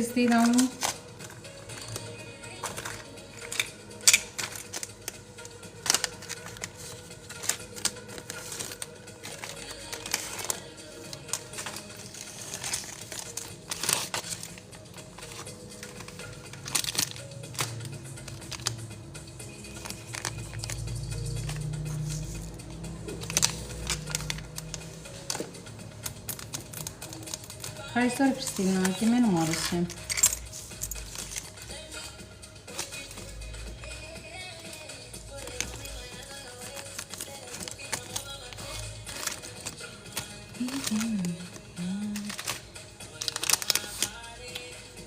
Χριστίνα μου. Ευχαριστώ ρε Χριστίνα, και εμένα μου άρεσε.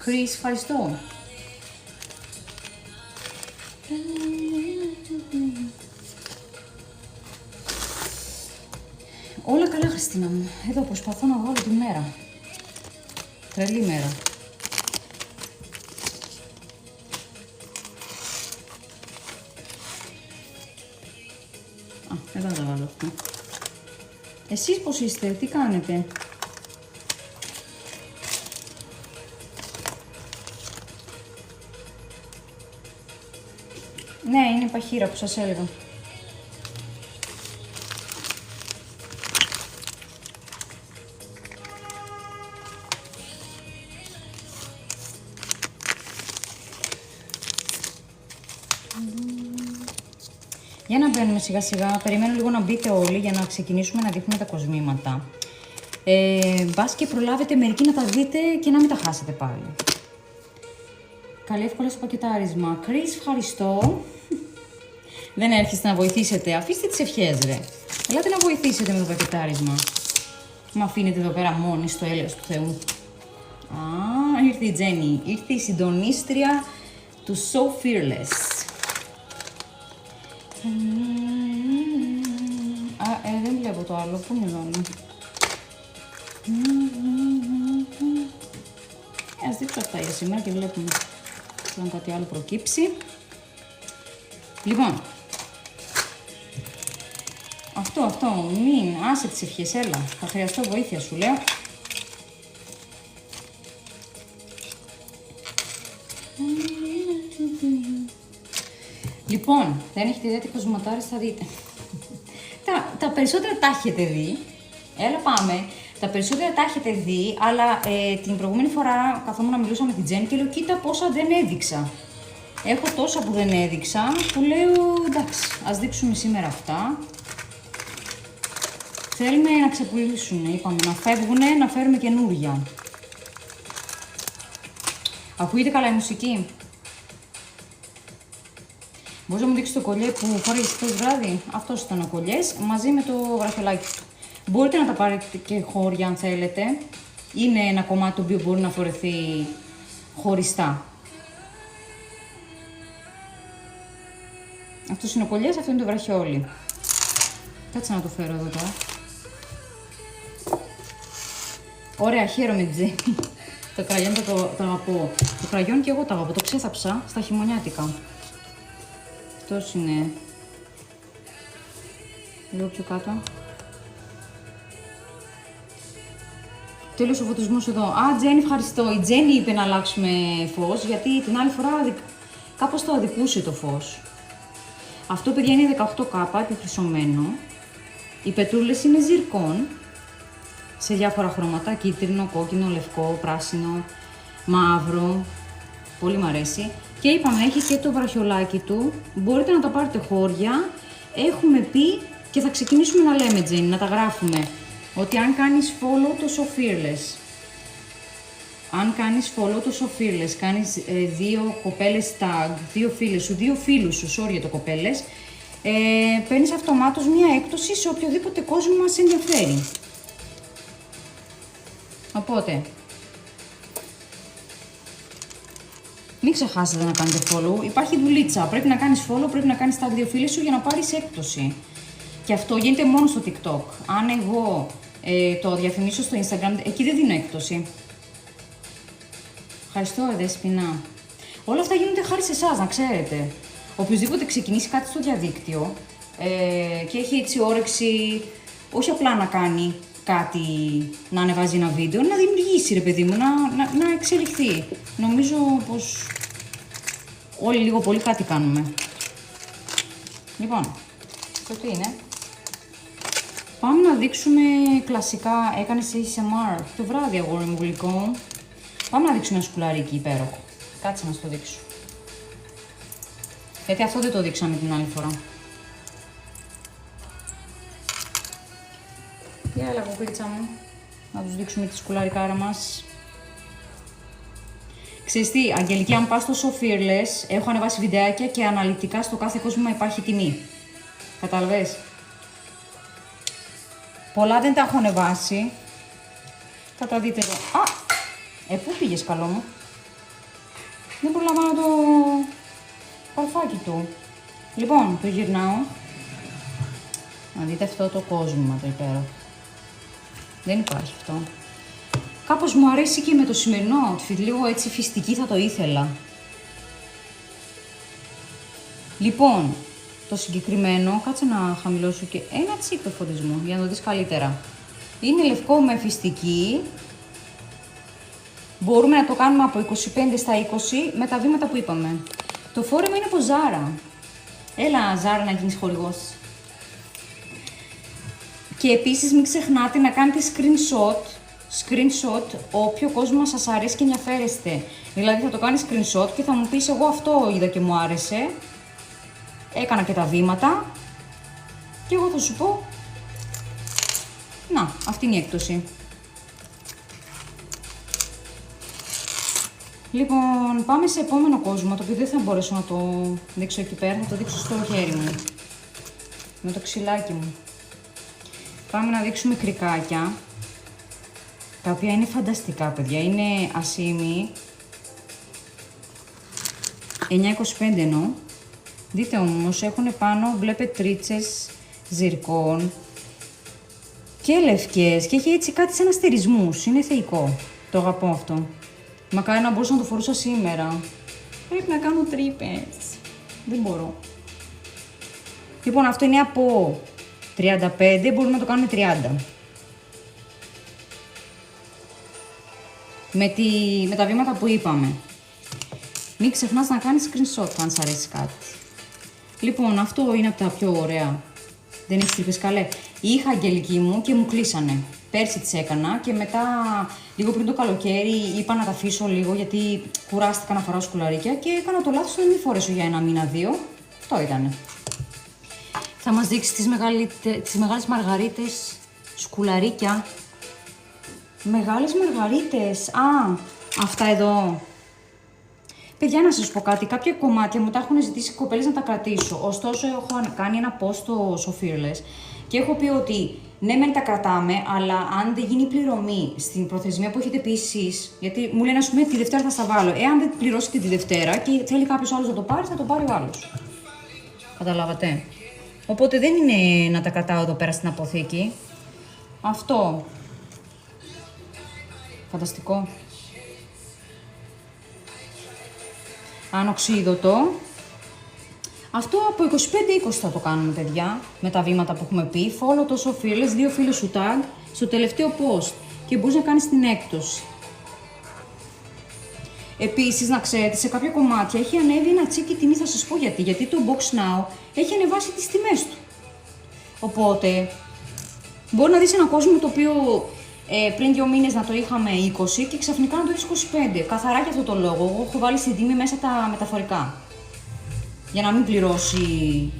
Chris, ευχαριστώ. Όλα καλά Χριστίνα μου. Εδώ προσπαθώ να βγάλω τη μέρα. Τρελή μέρα. Α, εδώ θα τα βάλω αυτό. Εσείς πώς είστε, τι κάνετε? Ναι, είναι η παχύρα που σας έλεγα. Για να μπαίνουμε σιγά σιγά, περιμένω λίγο να μπείτε όλοι για να ξεκινήσουμε να δείχνουμε τα κοσμήματα. Μπας και προλάβετε μερικοί να τα δείτε και να μην τα χάσετε πάλι. Καλή εύκολα στο πακετάρισμα. Chris, ευχαριστώ. Δεν έρχεστε να βοηθήσετε. Αφήστε τις ευχές ρε. Ελάτε να βοηθήσετε με το πακετάρισμα. Μ' αφήνετε εδώ πέρα μόνη στο έλεος του Θεού. Α, ήρθε η Τζέννη. Ήρθε η συντονίστρια του So Fearless. Δεν βλέπω το άλλο. Πού είναι το άλλο? Ας δείξω αυτά για σήμερα και βλέπουμε αν κάτι άλλο προκύψει. Λοιπόν, αυτό, μην, άσε τις ευχές, έλα, θα χρειαστώ βοήθεια σου λέω. Λοιπόν, δεν έχετε δει τι κοσμοτάρες θα δείτε. Τα περισσότερα τα έχετε δει, έλα πάμε. Τα περισσότερα τα έχετε δει, αλλά την προηγούμενη φορά καθόμουν να μιλούσα με την Τζέννη και λέω κοίτα πόσα δεν έδειξα. Έχω τόσα που δεν έδειξα που λέω εντάξει, ας δείξουμε σήμερα αυτά. Θέλουμε να ξεπουλήσουν, είπαμε, να φεύγουνε, να φέρουμε καινούρια. Ακούγεται καλά η μουσική? Μπορείς να μου δείξεις το κολλιέ που φορείς χθες βράδυ? Αυτός ήταν ο κολλιές, μαζί με το βραχιολάκι του. Μπορείτε να τα πάρετε και χώρια αν θέλετε. Είναι ένα κομμάτι το οποίο μπορεί να φορεθεί χωριστά. Αυτός είναι ο κολλιές, αυτό είναι το βραχιόλι. Κάτσε να το φέρω εδώ τώρα. Ωραία, χαίρομαι Τζέννη. Το κραγιόν το αγαπώ. Το κραγιόν και εγώ το αγαπώ, το ξέθαψα στα χειμωνιάτικα. Αυτός είναι. Λίγο πιο κάτω. Τέλος ο φωτισμός εδώ. Α, Τζέννη, ευχαριστώ. Η Τζέννη είπε να αλλάξουμε φως, γιατί την άλλη φορά κάπως το αδικούσε το φως. Αυτό, παιδιά, είναι 18K επιχρυσωμένο. Οι πετρούλες είναι ζυρκόν, σε διάφορα χρώματα, κίτρινο, κόκκινο, λευκό, πράσινο, μαύρο. Πολύ μ' αρέσει. Και είπαμε, έχει και το βραχιολάκι του. Μπορείτε να τα πάρετε χώρια. Έχουμε πει και θα ξεκινήσουμε να λέμε, Τζέννη, να τα γράφουμε. Ότι αν κάνεις follow το So Fearless, αν κάνεις follow το So Fearless, κάνεις δύο κοπέλες tag, δύο φίλες σου, δύο φίλους σου, sorry για το κοπέλες, παίρνεις αυτομάτως μία έκπτωση σε οποιοδήποτε κόσμο μας ενδιαφέρει. Οπότε, μην ξεχάσετε να κάνετε follow, υπάρχει δουλίτσα, πρέπει να κάνεις follow, πρέπει να κάνεις tag δύο φίλες σου για να πάρεις έκπτωση. Και αυτό γίνεται μόνο στο TikTok. Αν εγώ το διαφημίσω στο Instagram, εκεί δεν δίνω έκπτωση. Ευχαριστώ, Δεσπινά. Όλα αυτά γίνονται χάρη σε εσάς, να ξέρετε. Οποιοςδήποτε ξεκινήσει κάτι στο διαδίκτυο και έχει έτσι όρεξη, όχι απλά να κάνει κάτι, να ανεβάζει ένα βίντεο, να δημιουργήσει, ρε παιδί μου, να εξελιχθεί. νομίζω πως όλοι λίγο πολύ κάτι κάνουμε. Λοιπόν, αυτό τι είναι? Πάμε να δείξουμε κλασικά, έκανες ASMR το βράδυ αγόρι μου γλυκό. Πάμε να δείξουμε ένα σκουλαρίκι υπέροχο. Κάτσε να σου το δείξω. Γιατί αυτό δεν το δείξαμε την άλλη φορά. Για έλα κοπίτσα μου, να τους δείξουμε τη σκουλαρικάρα μας. Ξέρεις τι, Αγγελική, αν πας στο So Fearless, έχω ανεβάσει βιντεάκια και αναλυτικά στο κάθε κόσμημα υπάρχει τιμή. Κατάλαβες. Πολλά δεν τα έχω ανεβάσει. Θα τα δείτε εδώ. Α! Πού πήγες καλό μου? Δεν προλαβαίνω το παρφάκι του. Λοιπόν, το γυρνάω. Να δείτε αυτό το κόσμημα το υπέροχο. Δεν υπάρχει αυτό. Κάπως μου αρέσει και με το σημερινό outfit, λίγο έτσι φιστική θα το ήθελα. Λοιπόν, το συγκεκριμένο, κάτσε να χαμηλώσω και ένα τσίκ το φωτισμό για να το δεις καλύτερα. Είναι λευκό με φιστική. Μπορούμε να το κάνουμε από 25 στα 20 με τα βήματα που είπαμε. Το φόρεμα είναι από Zara. Έλα Zara να γίνεις χορηγός. Και επίσης μην ξεχνάτε να κάνετε screenshot όποιο κόσμο σας αρέσει και ενδιαφέρεστε. Δηλαδή θα το κάνεις screenshot και θα μου πεις εγώ αυτό είδα και μου άρεσε. Έκανα και τα βήματα. Και εγώ θα σου πω. Να, αυτή είναι η έκπτωση. Λοιπόν, πάμε σε επόμενο κόσμο, το οποίο δεν θα μπορέσω να το δείξω εκεί πέρα, θα το δείξω στο χέρι μου. Με το ξυλάκι μου. Πάμε να δείξουμε κρικάκια, τα οποία είναι φανταστικά, παιδιά. Είναι ασήμι. 9,25 εννοώ. Δείτε όμως, έχουν πάνω, βλέπετε τρίτσες ζυρκών και λευκές και έχει έτσι κάτι σαν αστερισμούς. Είναι θεϊκό. Το αγαπώ αυτό. Μακάρι να μπορούσα να το φορούσα σήμερα. Πρέπει να κάνω τρύπες. Δεν μπορώ. Λοιπόν, αυτό είναι από 35, μπορούμε να το κάνουμε 30. Με τα βήματα που είπαμε. Μην ξεχνάς να κάνεις screenshot αν σ' αρέσει κάτι. Λοιπόν, αυτό είναι από τα πιο ωραία. Δεν έχεις τρύπες καλέ. Είχα Αγγελική μου και μου κλείσανε. Πέρσι τις έκανα και μετά, λίγο πριν το καλοκαίρι, είπα να τα αφήσω λίγο γιατί κουράστηκα να φοράω σκουλαρίκια και έκανα το λάθος να μην φορέσω για 1 μήνα-2. Αυτό ήτανε. Θα μας δείξει τις μεγάλες μαργαρίτες σκουλαρίκια. Μεγάλες μαργαρίτες. Α, αυτά εδώ. Παιδιά, να σας πω κάτι. Κάποια κομμάτια μου τα έχουν ζητήσει οι κοπέλες να τα κρατήσω. Ωστόσο, έχω κάνει ένα post στο So Fearless και έχω πει ότι ναι, μεν τα κρατάμε, αλλά αν δεν γίνει πληρωμή στην προθεσμία που έχετε πει εσείς, γιατί μου λένε, ας πούμε, τη Δευτέρα θα στα βάλω. Εάν δεν πληρώσετε τη Δευτέρα και θέλει κάποιος άλλος να το πάρει, θα το πάρει ο άλλος. Καταλάβατε. Οπότε δεν είναι να τα κρατάω εδώ πέρα στην αποθήκη. Αυτό. Φανταστικό. Ανοξίδωτο. Αυτό από 25-20 θα το κάνουμε, παιδιά, με τα βήματα που έχουμε πει. Follow το So Fearless, 2 φίλους σου tag στο τελευταίο post και μπορείς να κάνεις την έκπτωση. Επίσης, να ξέρετε, σε κάποια κομμάτια έχει ανέβει ένα τσίκι τιμή, θα σας πω γιατί. Γιατί το Box Now έχει ανεβάσει τις τιμές του. Οπότε, μπορεί να δεις ένα κόσμο το οποίο πριν 2 μήνες να το είχαμε 20 και ξαφνικά να το έχεις 25. Καθαρά για αυτό το λόγο. Εγώ έχω βάλει στην τιμή μέσα τα μεταφορικά. Για να μην πληρώσει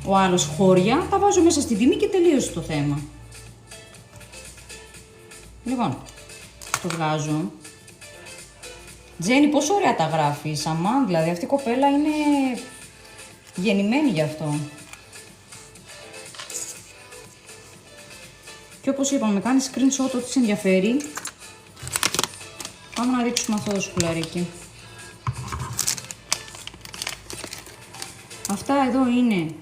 ο άλλος χώρια, τα βάζω μέσα στην τιμή και τελείωσε το θέμα. Λοιπόν, το βγάζω. Τζένι, πόσο ωραία τα γράφεις, αμάν, δηλαδή αυτή η κοπέλα είναι γεννημένη γι' αυτό. Και όπως είπαμε, κάνει screenshot ό,τι σε ενδιαφέρει. Πάμε να ρίξουμε αυτό το σκουλαρίκι. Αυτά εδώ είναι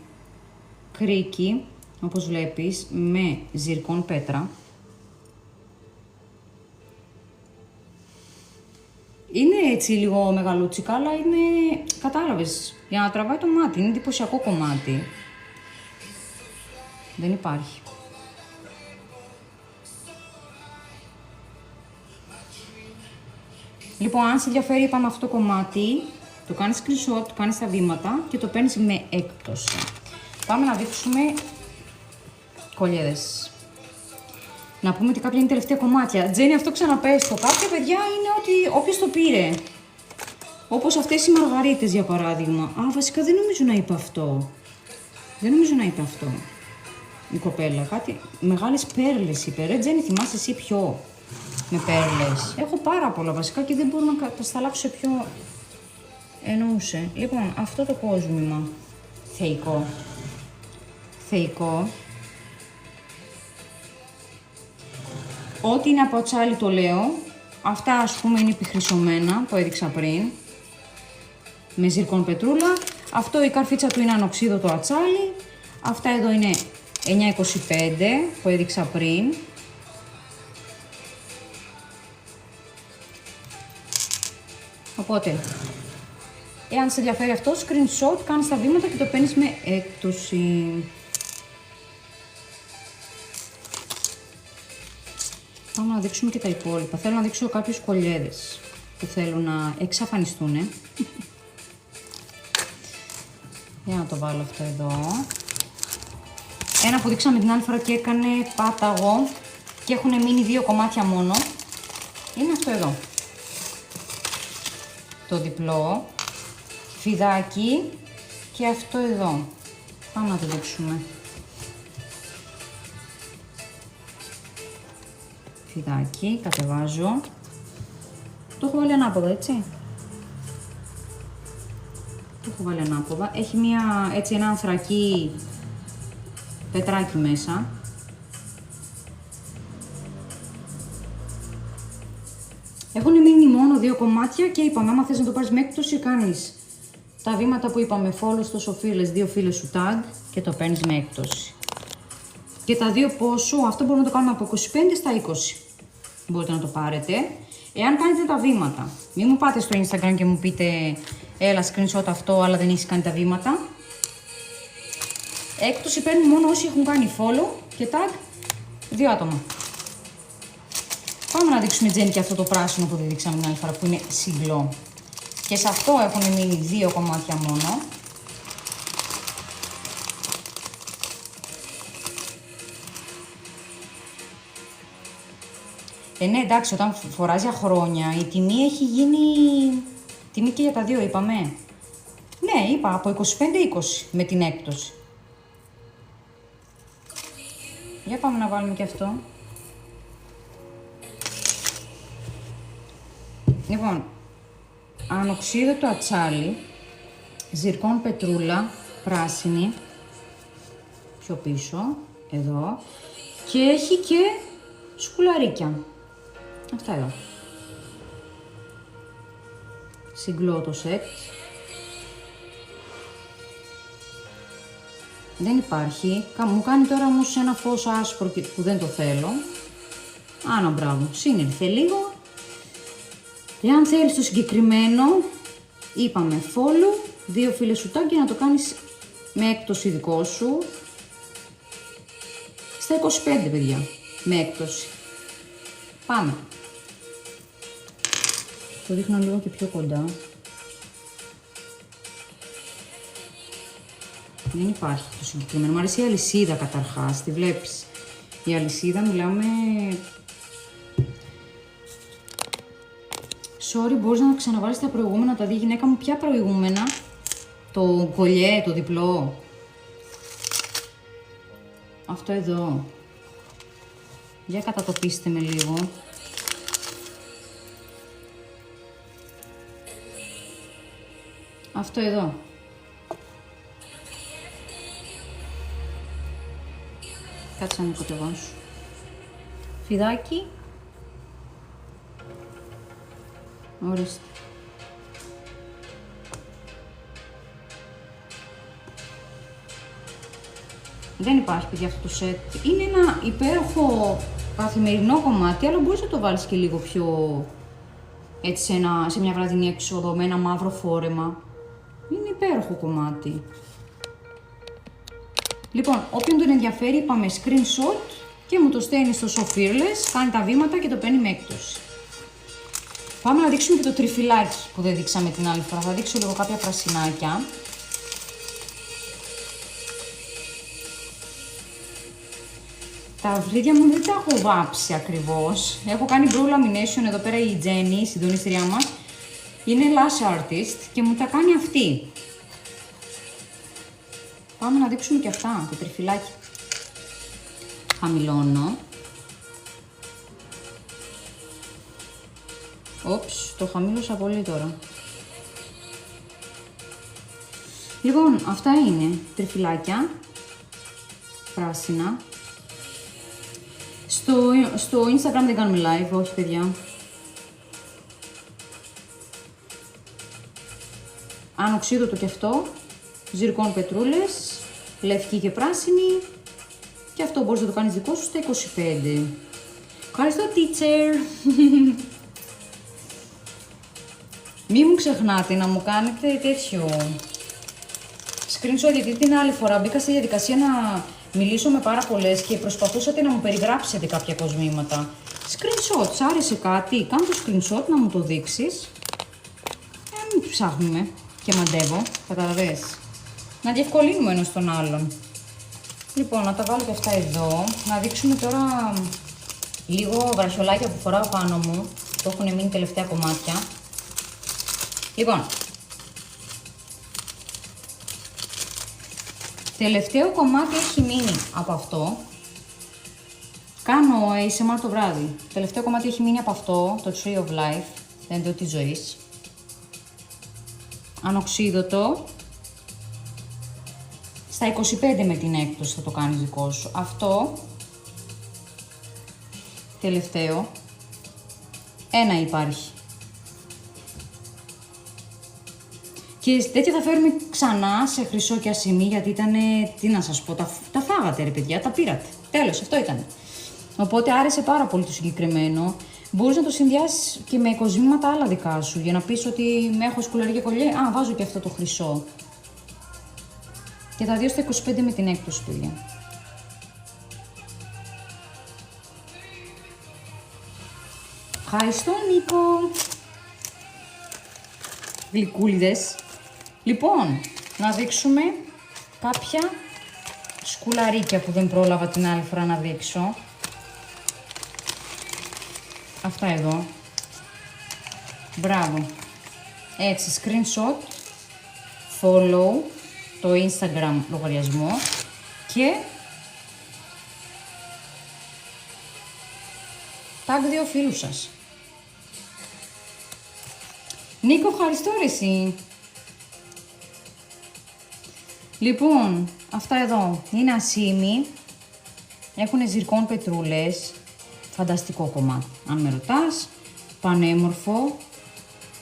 κρίκι, όπως βλέπεις, με ζυρκόν πέτρα. Είναι έτσι λίγο μεγαλούτσικα, αλλά είναι, κατάλαβες, για να τραβάει το μάτι. Είναι εντυπωσιακό κομμάτι. Δεν υπάρχει. Λοιπόν, αν σε ενδιαφέρει, είπαμε αυτό το κομμάτι, το κάνεις screenshot, το κάνεις τα βήματα και το παίρνεις με έκπτωση. Πάμε να δείξουμε κολλιέδες. Να πούμε ότι κάποια είναι τελευταία κομμάτια. Τζένι, αυτό ξαναπες το. Κάποια παιδιά είναι ότι όποιος το πήρε. Όπως αυτές οι μαργαρίτες για παράδειγμα. Α, βασικά δεν νομίζω να είπε αυτό. Δεν νομίζω να είπε αυτό η κοπέλα. Κάτι μεγάλες πέρλες είπε. Ρε Τζένι, θυμάσαι εσύ ποιο με πέρλες? Έχω πάρα πολλά βασικά και δεν μπορώ να κατασταλάξω σε ποιο εννοούσε. Λοιπόν, αυτό το κόσμημα. Θεϊκό. Θεϊκό. Ό,τι είναι από ατσάλι το λέω. Αυτά ας πούμε είναι επιχρυσωμένα, το έδειξα πριν. Με ζυρκόν πετρούλα. Αυτό η καρφίτσα του είναι ανοξίδωτο ατσάλι. Αυτά εδώ είναι 9,25 που έδειξα πριν. Οπότε, εάν σε ενδιαφέρει αυτό, screenshot, κάνεις τα βήματα και το παίρνεις με έκπτωση. Πάμε να δείξουμε και τα υπόλοιπα. Θέλω να δείξω κάποιους κολλιέδες που θέλω να εξαφανιστούν. Για να το βάλω αυτό εδώ. Ένα που δείξαμε την άλλη φορά και έκανε πάταγο και έχουν μείνει 2 κομμάτια μόνο. Είναι αυτό εδώ. Το διπλό. Φιδάκι και αυτό εδώ. Πάμε να το δείξουμε. Φιδάκι, κατεβάζω. Το έχω βάλει ανάποδα, έτσι. Το έχω βάλει ανάποδα. Έχει μία, έτσι, ένα ανθρακί πετράκι μέσα. Έχουν μείνει μόνο 2 κομμάτια και είπαμε, άμα θες να το πάρεις με έκπτωση, κάνεις τα βήματα που είπαμε, follow στο σοφίλες, 2 φίλες σου tag και το παίρνεις με έκπτωση. Και τα 2 πόσο, αυτό μπορούμε να το κάνουμε από 25 στα 20. Μπορείτε να το πάρετε. Εάν κάνετε τα βήματα, μην μου πάτε στο Instagram και μου πείτε έλα screenshot αυτό, αλλά δεν έχεις κάνει τα βήματα. Έκπτωση παίρνουν μόνο όσοι έχουν κάνει follow και tag 2 άτομα. Πάμε να δείξουμε, Τζένι, και αυτό το πράσινο που δεν δείξαμε την άλλη φορά που είναι συγκλό. Και σε αυτό έχουν μείνει 2 κομμάτια μόνο. Ναι, εντάξει, όταν φοράς για χρόνια η τιμή έχει γίνει. Τιμή και για τα 2 είπαμε. Ναι, είπα από 25-20 με την έκπτωση. Για πάμε να βάλουμε και αυτό. Λοιπόν, ανοξίδωτο ατσάλι, ζυρκόν πετρούλα, πράσινη, πιο πίσω, εδώ, και έχει και σκουλαρίκια. Αυτά εδώ. Συγκλώ το σετ. Δεν υπάρχει. Μου κάνει τώρα όμως ένα φως άσπρο που δεν το θέλω. Άνα, μπράβο. Σύνερθε λίγο. Εάν θέλεις το συγκεκριμένο, είπαμε follow, 2 φίλες σου tag και να το κάνεις με έκπτωση δικό σου. Στα 25, παιδιά, με έκπτωση. Πάμε. Το δείχνω λίγο και πιο κοντά. Δεν υπάρχει το συγκεκριμένο. Μου αρέσει η αλυσίδα καταρχάς, τη βλέπεις. Η αλυσίδα, μιλάμε... Sorry, μπορείς να ξαναβάλεις τα προηγούμενα, τα δει η γυναίκα μου. Ποια προηγούμενα? Το κολλιέ, το διπλό. Αυτό εδώ. Για κατατοπίστε με λίγο. Αυτό εδώ. Κάτσε να κατεβάσω. Φιδάκι. Ορίστε. Δεν υπάρχει, παιδιά, αυτό το σετ. Είναι ένα υπέροχο καθημερινό κομμάτι, αλλά μπορείς να το βάλεις και λίγο πιο έτσι σε μια βραδινή έξοδο με ένα μαύρο φόρεμα. Είναι υπέροχο κομμάτι. Λοιπόν, όποιον τον ενδιαφέρει, είπαμε screenshot και μου το στέλνει στο So Fearless, κάνει τα βήματα και το παίρνει με έκπτωση. Πάμε να δείξουμε και το τριφυλάκι που δεν δείξαμε την άλλη φορά. Θα δείξω λίγο κάποια πρασινάκια. Τα βρύδια μου δεν τα έχω βάψει ακριβώς. Έχω κάνει brow lamination εδώ πέρα η Jenny, η συντονίστριά μας. Είναι lash artist και μου τα κάνει αυτή. Πάμε να δείξουμε και αυτά, το τριφυλάκι. Χαμηλώνω. Όψ, το χαμήλωσα πολύ τώρα. Λοιπόν, αυτά είναι τριφυλάκια. Πράσινα. Στο Instagram δεν κάνουμε live, όχι παιδιά. Ανοξίδωτο και αυτό. Ζυρκών πετρούλες. Λευκή και πράσινη. Και αυτό μπορείς να το κάνεις δικό σου στα 25. Ευχαριστώ teacher. Μη μου ξεχνάτε να μου κάνετε τέτοιο screenshot, γιατί την άλλη φορά μπήκα στη διαδικασία να μιλήσω με πάρα πολλές και προσπαθούσατε να μου περιγράψετε κάποια κοσμήματα. Screenshot, σ' άρεσε κάτι, κάνε το screenshot να μου το δείξεις. Μην ψάχνουμε και μαντεύω, καταλαβες. Να διευκολύνουμε ένας τον άλλον. Λοιπόν, να τα βάλω και αυτά εδώ. Να δείξουμε τώρα λίγο βραχιολάκια που φοράω πάνω μου. Το έχουν μείνει τελευταία κομμάτια. Λοιπόν, τελευταίο κομμάτι έχει μείνει από αυτό. Κάνω ASMR το βράδυ. Τελευταίο κομμάτι έχει μείνει από αυτό, το Tree of Life, δέντρο της ζωής. Ανοξίδωτο. Στα 25 με την έκπτωση θα το κάνεις δικό σου. Αυτό, τελευταίο, ένα υπάρχει. Και τέτοια θα φέρουμε ξανά σε χρυσό και ασημή, γιατί ήτανε, τι να σας πω, τα φάγατε ρε παιδιά, τα πήρατε. Τέλος, αυτό ήταν. Οπότε άρεσε πάρα πολύ το συγκεκριμένο. Μπορείς να το συνδυάσεις και με κοσμήματα άλλα δικά σου, για να πεις ότι έχω σκουλαρί και κολλιέ, βάζω και αυτό το χρυσό. Και τα δύο στα 25 με την έκπτωση, παιδιά. Ευχαριστώ Νίκο. Γλυκούλιδες. Λοιπόν, να δείξουμε κάποια σκουλαρίκια που δεν πρόλαβα την άλλη φορά να δείξω. Αυτά εδώ. Μπράβο. Έτσι, screenshot, follow το Instagram λογαριασμό και tag δύο φίλους σας. Νίκο, ευχαριστώ ρε εσύ. Λοιπόν, αυτά εδώ είναι ασήμι, έχουν ζυρκών πετρούλες, φανταστικό κομμάτι, αν με ρωτάς, πανέμορφο.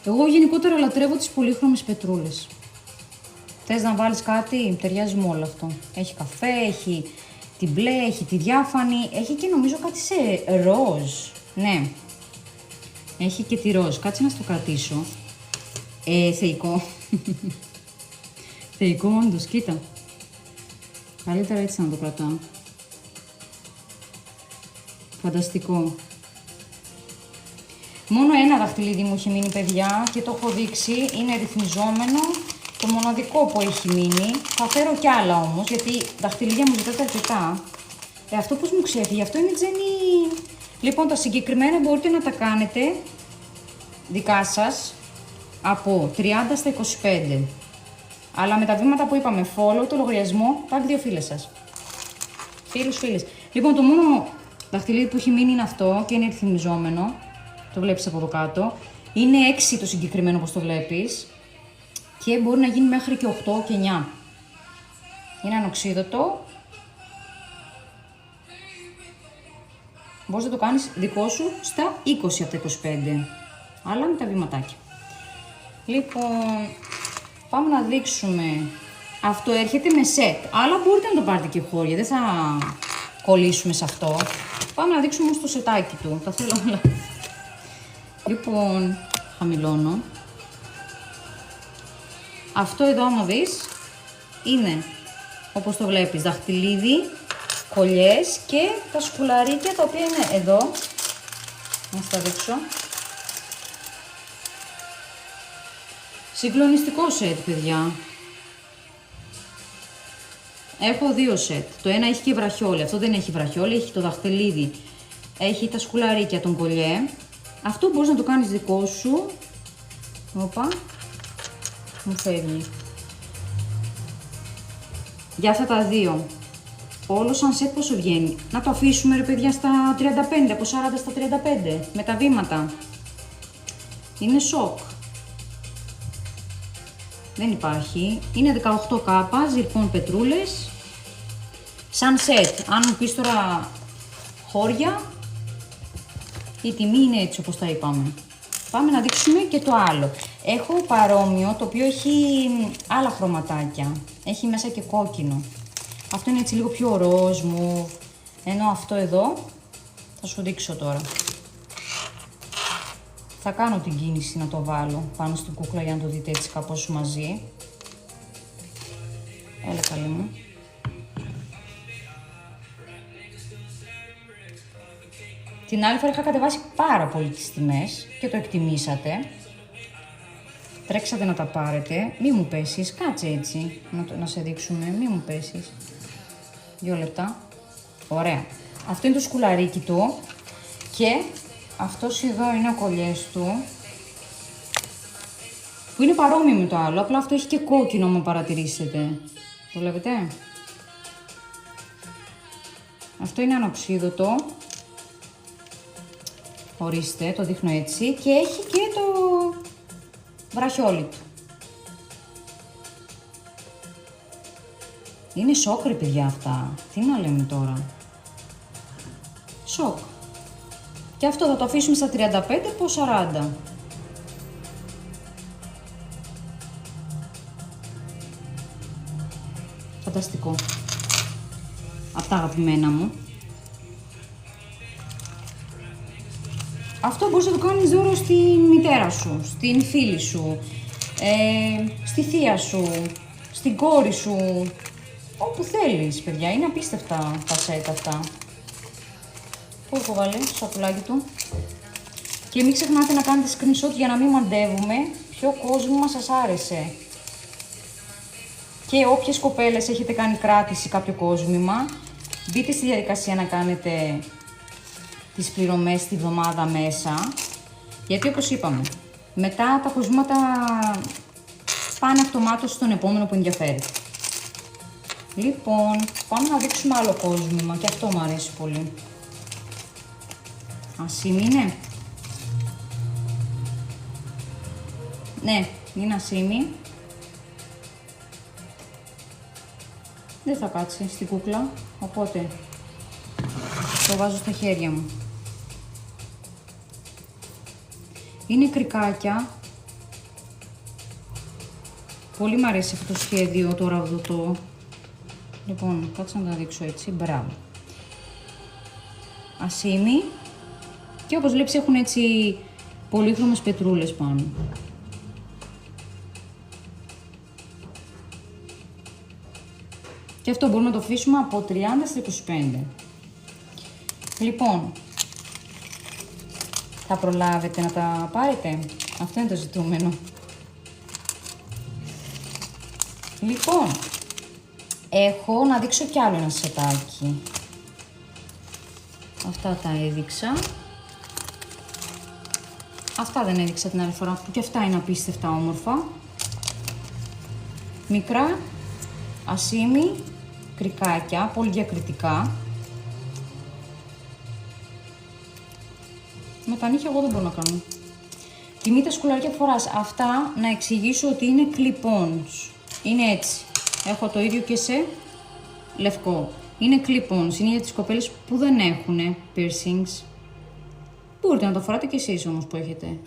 Εγώ γενικότερα λατρεύω τις πολύχρωμες πετρούλες. Θες να βάλεις κάτι, ταιριάζει με όλο αυτό. Έχει καφέ, έχει την μπλε, έχει τη διάφανη, έχει και νομίζω κάτι σε ροζ. Ναι, έχει και τη ροζ, κάτσε να στο κρατήσω. Θεϊκό. Θεϊκό όντως, κοίτα. Καλύτερα έτσι να το κρατάω. Φανταστικό. Μόνο ένα δαχτυλίδι μου έχει μείνει, παιδιά, και το έχω δείξει. Είναι ρυθμιζόμενο. Το μοναδικό που έχει μείνει. Θα φέρω κι άλλα όμως, γιατί δαχτυλίδια μου ζητάτε αρκετά. Αυτό πώς μου ξέφυγε, αυτό είναι τζένι. Λοιπόν, τα συγκεκριμένα μπορείτε να τα κάνετε δικά σας από 30 στα 25. Αλλά με τα βήματα που είπαμε, follow το λογαριασμό, tag δύο φίλες σας. Φίλους, φίλες. Λοιπόν, το μόνο δαχτυλίδι που έχει μείνει είναι αυτό και είναι ρυθμιζόμενο. Το βλέπεις από εδώ κάτω. Είναι 6 το συγκεκριμένο, όπως το βλέπεις. Και μπορεί να γίνει μέχρι και 8 και 9. Είναι ανοξίδωτο. Μπορείς να το κάνεις δικό σου στα 20 από τα 25. Αλλά με τα βηματάκια. Λοιπόν, πάμε να δείξουμε. Αυτό έρχεται με σετ. Αλλά μπορείτε να το πάρετε και χώρια. Δεν θα κολλήσουμε σε αυτό. Πάμε να δείξουμε όμως το σετάκι του. Τα θέλω όλα. Λοιπόν, χαμηλώνω. Αυτό εδώ, άμα δεις, είναι, όπως το βλέπεις, δαχτυλίδι, κολλιές και τα σκουλαρίκια τα οποία είναι εδώ. Να στα δείξω. Συγκλονιστικό σετ, παιδιά. Έχω δύο σετ. Το ένα έχει και βραχιόλι. Αυτό δεν έχει βραχιόλι, έχει το δαχτυλίδι. Έχει τα σκουλαρίκια, τον κολλιέ. Αυτό μπορείς να το κάνεις δικό σου. Όπα. Μου φεύγει. Για αυτά τα δύο. Όλο σαν σετ πόσο βγαίνει. Να το αφήσουμε ρε παιδιά στα 35, από 40 στα 35. Με τα βήματα. Είναι σοκ. Δεν υπάρχει. Είναι 18 κάπα, ζυρκών πετρούλες. Σαν σετ. Αν μου πεις τώρα χώρια, η τιμή είναι έτσι όπως τα είπαμε. Πάμε να δείξουμε και το άλλο. Έχω παρόμοιο, το οποίο έχει άλλα χρωματάκια. Έχει μέσα και κόκκινο. Αυτό είναι έτσι λίγο πιο ροζ μου. Ενώ αυτό εδώ, θα σου δείξω τώρα. Θα κάνω την κίνηση να το βάλω πάνω στην κούκλα για να το δείτε έτσι κάπως μαζί. Έλα καλή μου. Την άλλη φορά είχα κατεβάσει πάρα πολύ τις τιμές και το εκτιμήσατε. Τρέξατε να τα πάρετε. Μη μου πέσεις, κάτσε έτσι να σε δείξουμε, μη μου πέσεις. 2 λεπτά. Ωραία. Αυτό είναι το σκουλαρίκι του και αυτός εδώ είναι ο κολλιές του, που είναι παρόμοιο με το άλλο, απλά αυτό έχει και κόκκινο, μου παρατηρήσετε. Το βλέπετε? Αυτό είναι ανοξίδωτο. Ορίστε, το δείχνω έτσι και έχει και το βραχιόλι του. Είναι σοκ ρε παιδιά αυτά. Τι να λέμε τώρα. Σοκ. Και αυτό θα το αφήσουμε στα 35 από 40. Φανταστικό. Αυτά αγαπημένα μου. Αυτό μπορείς να το κάνεις δώρο στην μητέρα σου, στην φίλη σου, στη θεία σου, στην κόρη σου, όπου θέλεις παιδιά. Είναι απίστευτα τα σετ αυτά. Πού έχω βάλει στο σακουλάκι του. Και μην ξεχνάτε να κάνετε screenshot για να μην μαντεύουμε ποιο κόσμημα σας άρεσε. Και όποιες κοπέλες έχετε κάνει κράτηση κάποιο κόσμημα, μπείτε στη διαδικασία να κάνετε τις πληρωμές τη βδομάδα μέσα. Γιατί όπως είπαμε, μετά τα κοσμήματα πάνε αυτομάτως στον επόμενο που ενδιαφέρει. Λοιπόν, πάμε να δείξουμε άλλο κόσμημα και αυτό μου αρέσει πολύ. Ασίμι είναι. Ναι, είναι ασίμι. Δεν θα κάτσει στην κούκλα, οπότε το βάζω στα χέρια μου. Είναι κρικάκια. Πολύ μ' αρέσει αυτό το σχέδιο το ραβδοτό. Λοιπόν, κάτσε να τα δείξω έτσι. Μπράβο. Ασίμι. Και όπως βλέπεις έχουν έτσι πολύχρωμες πετρούλες πάνω. Και αυτό μπορούμε να το αφήσουμε από 30 στα 25. Λοιπόν, θα προλάβετε να τα πάρετε. Αυτό είναι το ζητούμενο. Λοιπόν, έχω να δείξω κι άλλο ένα σετάκι. Αυτά τα έδειξα. Αυτά δεν έδειξα την άλλη φορά, που και αυτά είναι απίστευτα όμορφα. Μικρά, ασίμι, κρικάκια, πολύ διακριτικά. Με τα νύχια εγώ δεν μπορώ να κάνω. Τιμή τα σκουλαριά φοράς. Αυτά να εξηγήσω ότι είναι clip-ons. Είναι έτσι. Έχω το ίδιο και σε λευκό. Είναι clip-ons. Είναι για τις κοπέλες που δεν έχουν piercings. Μπορείτε να το φοράτε κι εσείς όμως που έχετε.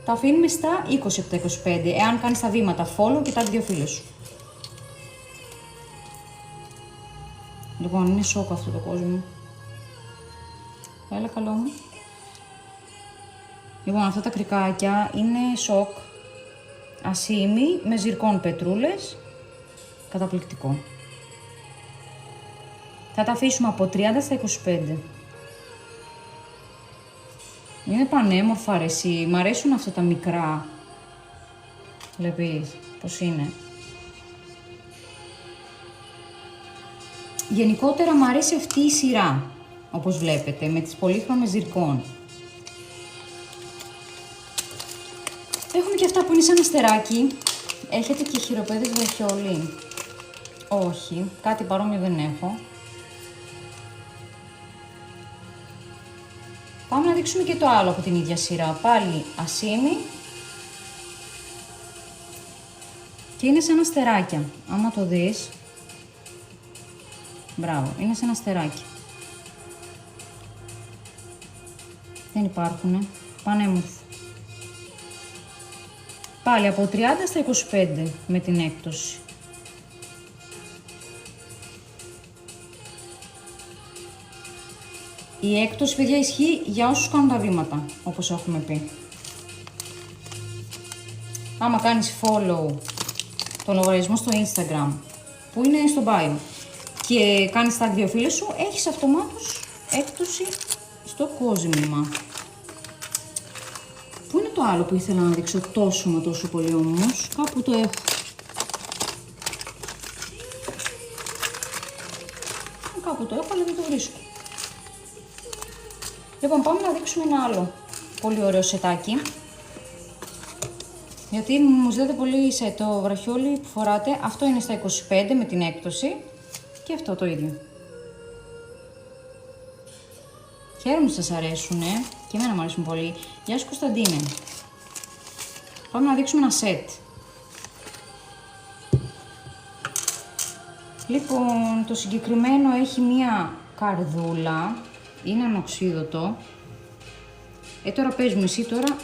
Τα αφήνουμε στα 20 από τα 25. Εάν κάνεις τα βήματα follow και τα δύο φίλες σου. Λοιπόν, είναι σοκ αυτό το κόσμο. Έλα καλό μου. Λοιπόν, αυτά τα κρικάκια είναι σοκ. Ασίμι με ζυρκών πετρούλες. Καταπληκτικό. Θα τα αφήσουμε από 30 στα 25. Είναι πανέμορφα αρέσει. Μ' αρέσουν αυτά τα μικρά Βλέπεις πώς είναι. Γενικότερα μου αρέσει αυτή η σειρά, όπως βλέπετε, με τις πολύχρωμες ζυρκών. Έχουμε και αυτά που είναι σαν αστεράκι. Έχετε και χειροπέδες βραχιόλι? Όχι, κάτι παρόμοιο δεν έχω. Πάμε να δείξουμε και το άλλο από την ίδια σειρά. Πάλι ασίμι. Και είναι σαν αστεράκια. Άμα το δεις. Μπράβο, είναι σαν αστεράκι. Δεν υπάρχουνε. Πανέμορφο. Πάλι από 30 στα 25 με την έκπτωση. Η έκπτωση, παιδιά, ισχύει για όσους κάνουν τα βήματα, όπως έχουμε πει. Άμα κάνεις follow τον λογαριασμό στο Instagram, που είναι στο bio, και κάνεις tag δύο φίλες σου, έχεις αυτομάτως έκπτωση στο κόσμημα. Πού είναι το άλλο που ήθελα να δείξω τόσο μα τόσο πολύ όμως? Κάπου το έχω. Κάπου το έχω, αλλά δεν το βρίσκω. Λοιπόν, πάμε να δείξουμε ένα άλλο πολύ ωραίο σετάκι. Γιατί μου ζητάτε πολύ σε το βραχιόλι που φοράτε. Αυτό είναι στα 25 με την έκπτωση. Και αυτό το ίδιο. Χαίρομαι σας αρέσουνε. Και εμένα μου αρέσουν πολύ. Γεια σου Κωνσταντίνε. Πάμε να δείξουμε ένα σετ. Λοιπόν, το συγκεκριμένο έχει μία καρδούλα. Είναι ανοξίδωτο. Τώρα πες μου εσύ τώρα.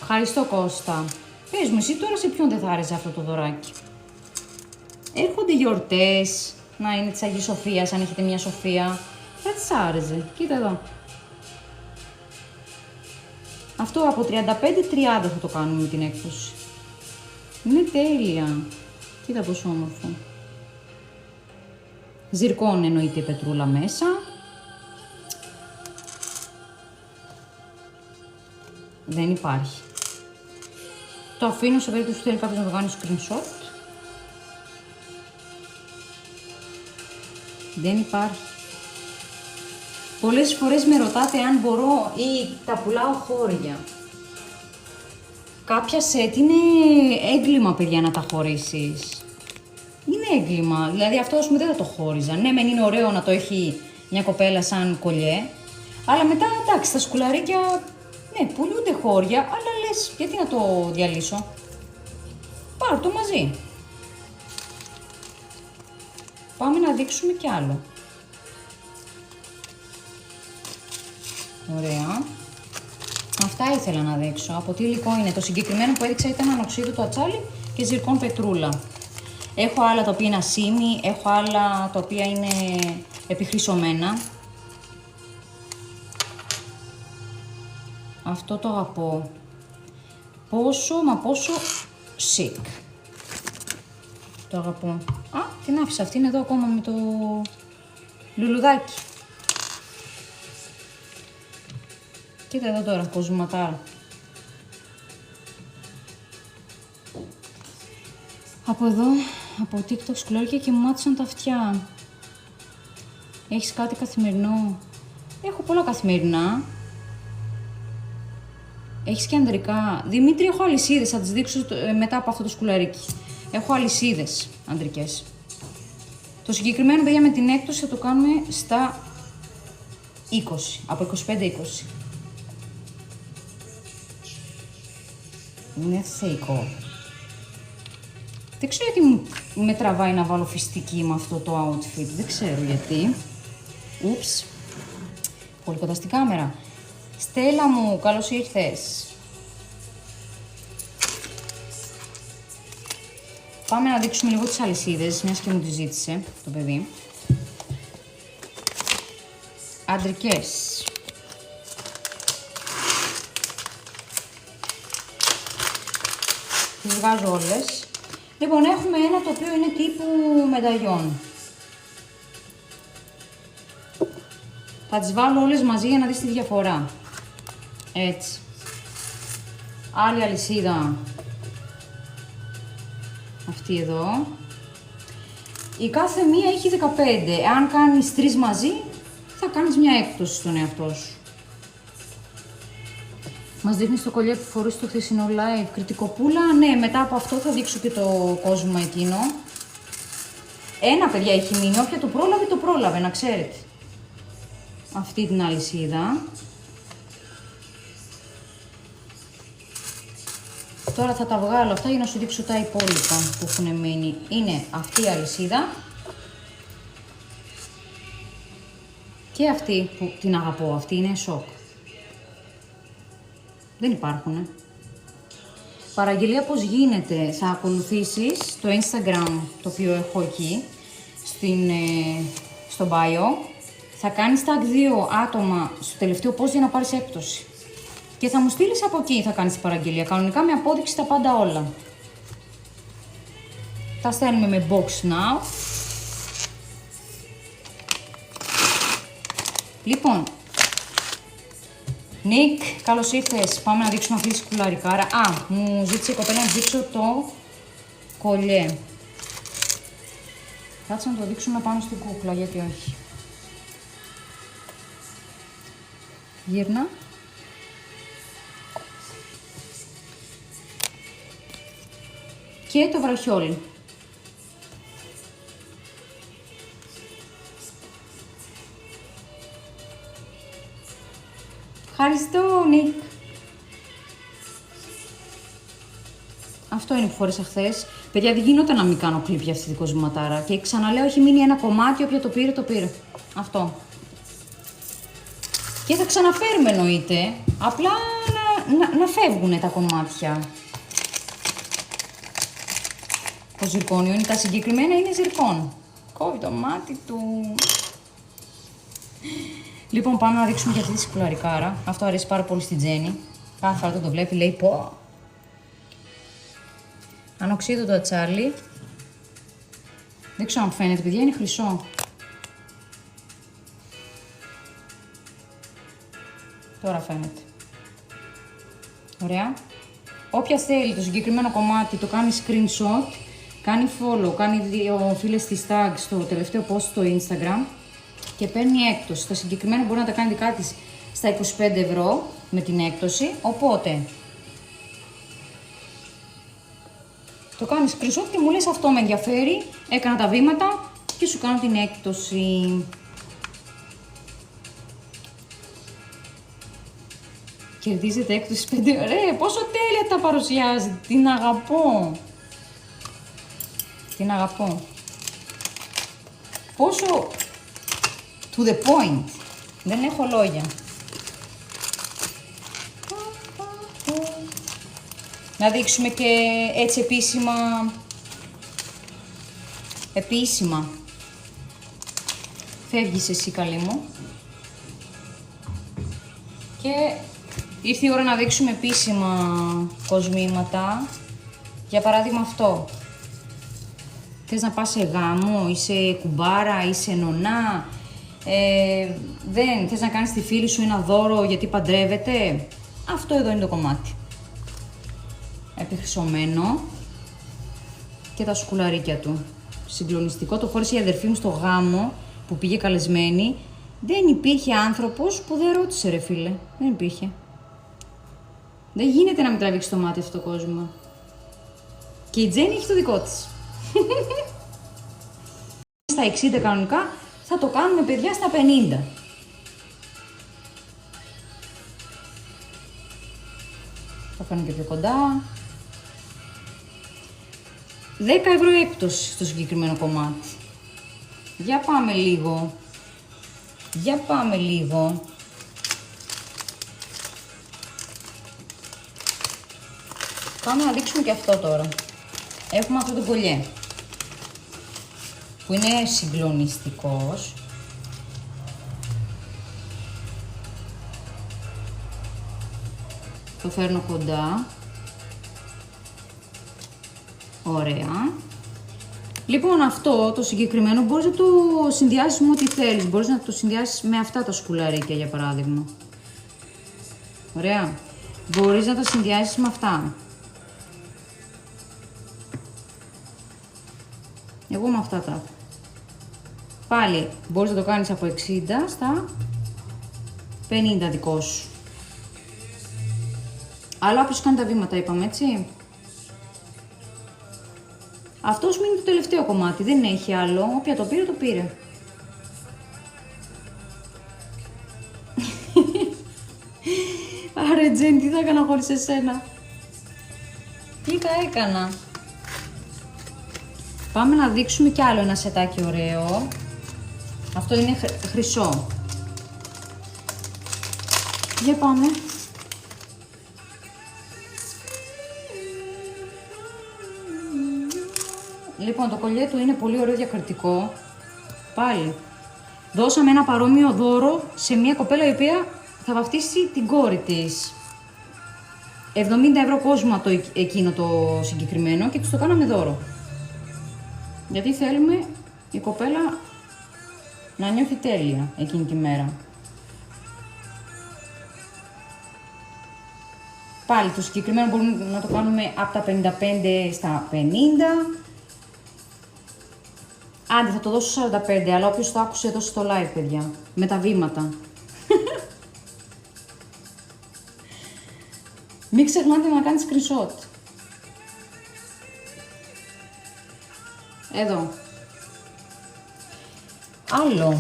Ευχαριστώ Κώστα. Πες μου εσύ τώρα σε ποιον δεν θα άρεσε αυτό το δωράκι. Έρχονται γιορτές. Να είναι της Αγίας Σοφίας, αν έχετε μια Σοφία. Θα της άρεσε. Κοίτα εδώ. Αυτό από 35-30 θα το κάνουμε με την έκπτωση. Είναι τέλεια. Κοίτα πόσο όμορφο. Ζυρκόν εννοείται η πετρούλα μέσα. Δεν υπάρχει. Το αφήνω σε περίπτωση που θέλει κάποιος να το κάνει screenshot. Δεν υπάρχει. Πολλές φορές με ρωτάτε αν μπορώ ή τα πουλάω χώρια. Κάποια σετ είναι έγκλημα, παιδιά, να τα χωρίσεις. Είναι έγκλημα. Δηλαδή αυτό, ας πούμε, δεν θα το χώριζα. Ναι, μεν είναι ωραίο να το έχει μια κοπέλα σαν κολλιέ. Αλλά μετά, εντάξει, τα σκουλαρίκια, ναι, πουλούνται χώρια, αλλά λες, γιατί να το διαλύσω. Πάρ' το μαζί. Πάμε να δείξουμε κι άλλο. Ωραία. Αυτά ήθελα να δείξω. Από τι υλικό είναι? Το συγκεκριμένο που έδειξα ήταν ανοξίδωτο ατσάλι και ζυρκόν πετρούλα. Έχω άλλα τα οποία είναι ασίμι, έχω άλλα τα οποία είναι επιχρυσωμένα. Αυτό το αγαπώ. Πόσο, μα πόσο chic. Το αγαπώ. Α, την άφησα. Αυτή είναι εδώ ακόμα με το λουλουδάκι. Κοίτα εδώ τώρα, κοσματάρα. Από εδώ, από TikTok σκουλάρια και μου μάτισαν τα αυτιά. Έχεις κάτι καθημερινό? Έχω πολλά καθημερινά. Έχεις και ανδρικά? Δημήτρη, έχω αλυσίδες, θα τις δείξω μετά από αυτό το σκουλαρίκι. Έχω αλυσίδες ανδρικές. Το συγκεκριμένο, παιδιά, με την έκπτωση θα το κάνουμε στα 20, από 25-20. Είναι θεϊκό. Δεν ξέρω γιατί με τραβάει να βάλω φιστική με αυτό το outfit. Δεν ξέρω γιατί. Ούψ. Πολύ κοντά στην κάμερα. Στέλλα μου, καλώς ήρθες. Πάμε να δείξουμε λίγο τις αλυσίδες, μιας και μου τις ζήτησε το παιδί. Αντρικές. Τις βγάζω όλες. Λοιπόν, έχουμε ένα το οποίο είναι τύπου μεταγιών. Θα τις βάλω όλες μαζί για να δεις τη διαφορά. Έτσι. Άλλη αλυσίδα Αυτή εδώ. Η κάθε μία έχει 15. Αν κάνεις 3 μαζί, θα κάνεις μια έκπτωση στον εαυτό σου. Μας δείχνεις το κολλιέ που φορείς στο χθεσινό live. Κριτικοπούλα, ναι, μετά από αυτό θα δείξω και το κόσμο εκείνο. Ένα, παιδιά, έχει μείνει. Όποια το πρόλαβε, να ξέρετε. Αυτή την αλυσίδα. Τώρα θα τα βγάλω αυτά για να σου δείξω τα υπόλοιπα που έχουν μείνει. Είναι αυτή η αλυσίδα. Και αυτή που την αγαπώ, αυτή είναι σοκ. Δεν υπάρχουνε. Παραγγελία πώς γίνεται, θα ακολουθήσεις το Instagram το οποίο έχω εκεί, στο bio. Θα κάνεις tag 2 άτομα στο τελευταίο post για να πάρεις έκπτωση. Και θα μου στείλεις από εκεί, θα κάνεις την παραγγελία. Κανονικά με απόδειξη τα πάντα όλα. Τα στέλνουμε με box now. Λοιπόν, Νίκ, καλώς ήρθες. Πάμε να δείξουμε αυτή τη σκουλαρικάρα. Α, μου ζήτησε η κοπέλα να δείξω το κολλιέ. Κάτσε να το δείξουμε πάνω στην κούκλα, γιατί όχι. Γύρνα. Και το βραχιόλι. Ευχαριστώ, Νίκ. Αυτό είναι που φόρεσα χθες. Παιδιά, δεν γινόταν να μην κάνω κλιπ για αυτή την κοσματάρα. Και ξαναλέω, έχει μείνει ένα κομμάτι, όποια το πήρε, το πήρε. Αυτό. Και θα ξαναφέρουμε, εννοείται. Απλά να φεύγουν τα κομμάτια. Το ζυρκόνιο είναι, τα συγκεκριμένα είναι ζυρκόν. Κόβει το μάτι του. Λοιπόν, πάμε να δείξουμε και αυτή τη σκουλαρικάρα. Αυτό αρέσει πάρα πολύ στην Τζέννη. Κάθε φορά το βλέπει, λέει πω. Ανοξίδωτο ατσάλι. Δεν ξέρω αν φαίνεται, παιδιά, είναι χρυσό. Τώρα φαίνεται. Ωραία. Όποια θέλει το συγκεκριμένο κομμάτι, το κάνει screenshot, κάνει follow, κάνει 2 φίλες της tag στο τελευταίο post στο Instagram και παίρνει έκπτωση. Τα συγκεκριμένα μπορεί να τα κάνει δικά της στα 25 ευρώ με την έκπτωση, οπότε το κάνει screenshot και μου λες αυτό με ενδιαφέρει, έκανα τα βήματα και σου κάνω την έκπτωση. Κερδίζετε έκπτωση 5 ωραία, πόσο τέλεια τα παρουσιάζει, την αγαπώ. Την αγαπώ. Πόσο to the point, δεν έχω λόγια. Να δείξουμε και έτσι επίσημα. Φεύγεις εσύ, καλή μου. Και ήρθε η ώρα να δείξουμε επίσημα κοσμήματα. Για παράδειγμα αυτό. Θες να πας σε γάμο, είσαι κουμπάρα, είσαι νονά, δεν θες να κάνεις τη φίλη σου ένα δώρο γιατί παντρεύεται. Αυτό εδώ είναι το κομμάτι. Επιχρυσωμένο και τα σκουλαρίκια του. Συγκλονιστικό, το φόρεσε η αδερφή μου στο γάμο που πήγε καλεσμένη. Δεν υπήρχε άνθρωπος που δεν ρώτησε, ρε φίλε. Δεν υπήρχε. Δεν γίνεται να μην τραβήξει το μάτι αυτό το κόσμο. Και η Τζέννη έχει το δικό της. Στα 60 κανονικά, θα το κάνουμε, παιδιά, στα 50. Θα φέρνω και πιο κοντά. 10 ευρώ έκπτωση στο συγκεκριμένο κομμάτι. Για πάμε λίγο. Για πάμε λίγο. Πάμε να δείξουμε και αυτό τώρα. Έχουμε αυτό το κολλιέ. Που είναι συγκλονιστικός. Το φέρνω κοντά. Ωραία. Λοιπόν, αυτό το συγκεκριμένο μπορείς να το συνδυάσεις με ό,τι θέλεις. Μπορείς να το συνδυάσεις με αυτά τα σκουλαρίκια, για παράδειγμα. Ωραία. Μπορείς να τα συνδυάσεις με αυτά. Εγώ με αυτά τα έχω. Πάλι μπορείς να το κάνεις από 60 στα 50 δικό σου. Αλλά όποιος κάνει τα βήματα είπαμε, έτσι. Αυτός μείνει το τελευταίο κομμάτι, δεν έχει άλλο. Όποια το πήρε, το πήρε. Άρε Τζένι, τι θα έκανα χωρίς εσένα. Τι θα έκανα. Πάμε να δείξουμε κι άλλο ένα σετάκι ωραίο. Αυτό είναι χρυσό. Για πάμε. Λοιπόν, το κολλιέ του είναι πολύ ωραίο διακριτικό. Πάλι. Δώσαμε ένα παρόμοιο δώρο σε μια κοπέλα η οποία θα βαφτίσει την κόρη της. 70 ευρώ κόσμημα εκείνο το συγκεκριμένο και της το κάναμε δώρο. Γιατί θέλουμε η κοπέλα να νιώθει τέλεια εκείνη τη μέρα. Πάλι το συγκεκριμένο μπορούμε να το κάνουμε από τα 55 στα 50. Άντε θα το δώσω 45, αλλά όποιος το άκουσε εδώ στο live, παιδιά, με τα βήματα. Μην ξεχνάτε να κάνετε screenshot. Εδώ. Άλλο.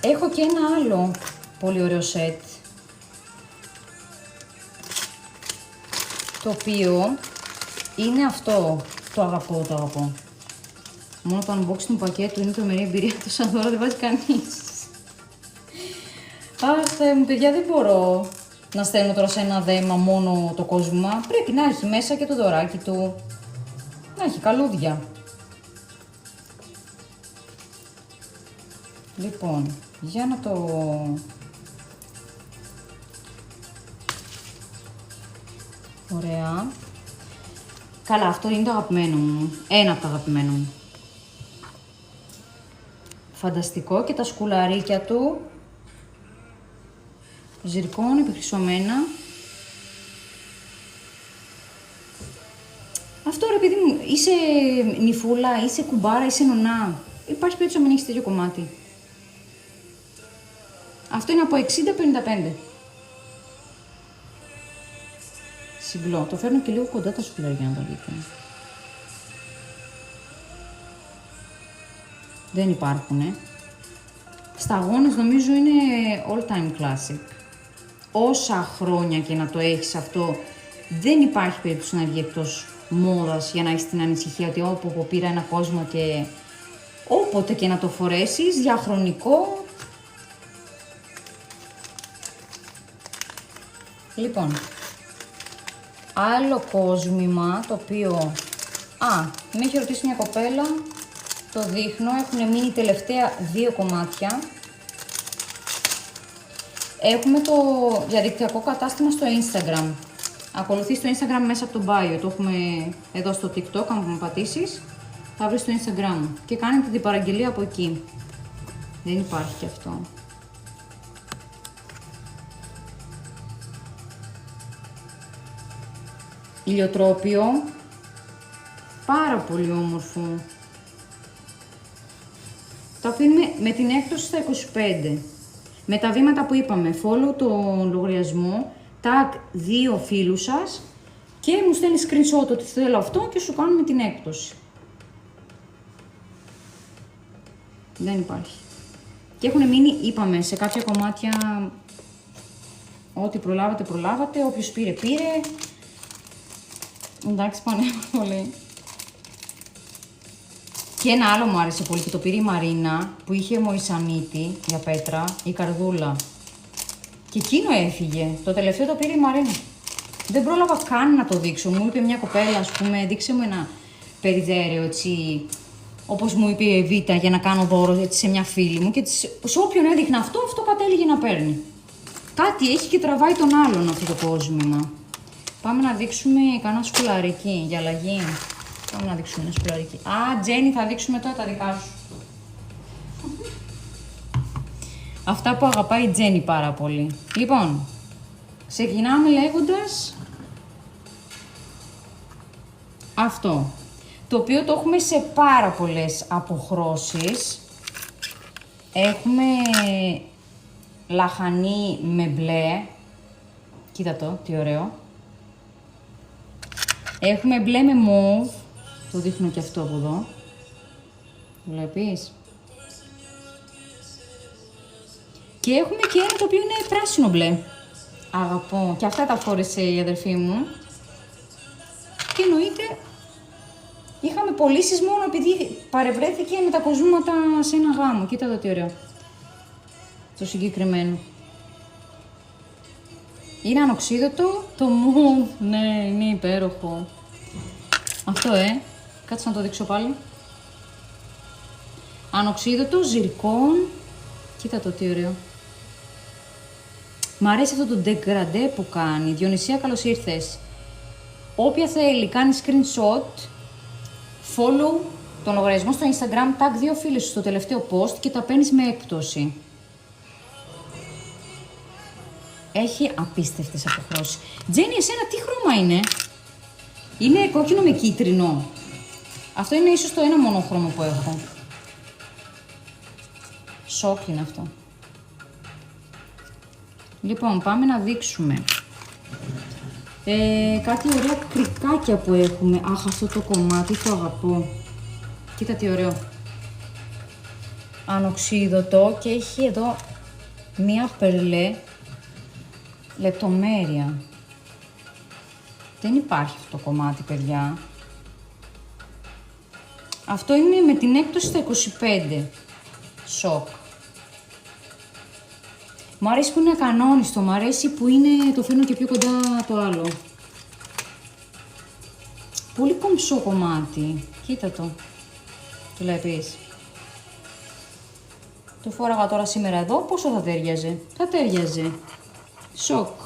Έχω και ένα άλλο πολύ ωραίο σετ. Το οποίο είναι αυτό. Το αγαπώ, το αγαπώ. Μόνο το unboxing του πακέτου είναι τρομερή εμπειρία, το σαν δώρο δεν βάζει κανείς. Αχ, Θεέ μου, παιδιά, δεν μπορώ να στέλνω τώρα σε ένα δέμα μόνο το κόσμημα. Πρέπει να έχει μέσα και το δωράκι του. Να έχει καλούδια. Λοιπόν, για να το... Ωραία. Καλά, αυτό είναι το αγαπημένο μου. Ένα από τα αγαπημένα μου. Φανταστικό και τα σκουλαρίκια του. Ζυρκόν, επιχρυσωμένα. Αυτό ρε παιδί μου, είσαι νυφούλα, είσαι κουμπάρα, είσαι νονά. Υπάρχει περίπτωση να μην έχεις τέτοιο κομμάτι. Αυτό είναι από 60-55. Συγκλώ. Το φέρνω και λίγο κοντά τα σκουλαριά να το δείτε. Δεν υπάρχουν. Σταγόνες νομίζω είναι all time classic. Όσα χρόνια και να το έχεις αυτό, δεν υπάρχει περίπτωση να βγει εκτός μόδας για να έχεις την ανησυχία ότι όπου πήρα ένα κόσμο και όποτε και να το φορέσεις, διαχρονικό. Λοιπόν, άλλο κόσμημα το οποίο, με έχει ρωτήσει μια κοπέλα, το δείχνω, έχουν μείνει τελευταία 2 κομμάτια. Έχουμε το διαδικτυακό κατάστημα στο Instagram. Ακολουθεί στο Instagram μέσα από το bio, το έχουμε εδώ στο TikTok, αν μου πατήσεις, θα βρεις το Instagram και κάνετε την παραγγελία από εκεί. Δεν υπάρχει και αυτό. Ηλιοτρόπιο, πάρα πολύ όμορφο. Το αφήνουμε με την έκπτωση στα 25. Με τα βήματα που είπαμε, follow τον λογαριασμό, tag 2 φίλους σας και μου στέλνει screenshot ότι θέλω αυτό και σου κάνουμε την έκπτωση. Δεν υπάρχει. Και έχουν μείνει, είπαμε, σε κάποια κομμάτια ό,τι προλάβατε, όποιος πήρε. Εντάξει, πάνε πολύ. Και ένα άλλο μου άρεσε πολύ και το πήρε η Μαρίνα, που είχε μοϊσανίτη για πέτρα, η καρδούλα. Και εκείνο έφυγε. Το τελευταίο το πήρε η Μαρίνα. Δεν πρόλαβα καν να το δείξω. Μου είπε μια κοπέλα, ας πούμε, δείξε μου ένα περιδέρεο, έτσι, όπως μου είπε η Εβίτα, για να κάνω δώρο έτσι, σε μια φίλη μου. Και σε όποιον έδειχνα αυτό κατέληγε να παίρνει. Κάτι έχει και τραβάει τον άλλον αυτό το κόσμημα. Πάμε να δείξουμε κανένα σκουλαρίκι για αλλαγή. Πάμε να δείξουμε ένα σκουλαρίκι. Τζένι, θα δείξουμε τώρα τα δικά σου. Αυτά που αγαπάει η Τζένι πάρα πολύ. Λοιπόν, ξεκινάμε λέγοντας αυτό. Το το οποίο το έχουμε σε πάρα πολλές αποχρώσεις. Έχουμε λαχανί με μπλε. Κοίτα το, τι ωραίο. Έχουμε μπλε με μόβ. Το δείχνω και αυτό από εδώ. Βλέπεις. Και έχουμε και ένα το οποίο είναι πράσινο μπλε. Αγαπώ. Και αυτά τα φόρεσε η αδερφή μου. Και εννοείται είχαμε πωλήσεις μόνο επειδή παρευρέθηκε με τα κοζούματα σε ένα γάμο. Κοίτα εδώ τι ωραίο. Το συγκεκριμένο. Είναι ανοξίδωτο, το μουβ, ναι, είναι υπέροχο. Αυτό, κάτσε να το δείξω πάλι. Ανοξίδωτο, ζυρκόν, κοίτα το τι ωραίο. Μ' αρέσει αυτό το ντεγκραντέ που κάνει. Διονυσία, καλώς ήρθες. Όποια θέλει, κάνει screenshot, follow τον λογαριασμό στο Instagram, tag 2 φίλες σου στο τελευταίο post και τα παίρνεις με έκπτωση. Έχει απίστευτες αποχρώσεις. Τζένι, εσένα τι χρώμα είναι? Είναι κόκκινο με κίτρινο. Αυτό είναι ίσως το ένα μόνο χρώμα που έχω. Σοκ είναι αυτό. Λοιπόν, πάμε να δείξουμε. Κάτι ωραία κρικάκια που έχουμε. Αχ, αυτό το κομμάτι το αγαπώ. Κοίτα τι ωραίο. Ανοξίδωτο και έχει εδώ μία περλέ λεπτομέρεια. Δεν υπάρχει αυτό το κομμάτι, παιδιά. Αυτό είναι με την έκπτωση στα 25. Σοκ. Μ' αρέσει που είναι ακανόνιστο, μ' αρέσει που είναι, το φέρνω και πιο κοντά το άλλο. Πολύ κομψό κομμάτι. Κοίτα το. Βλέπεις. Το φόραγα τώρα σήμερα εδώ, πόσο θα τέριαζε? Θα τέριαζε. Σοκ.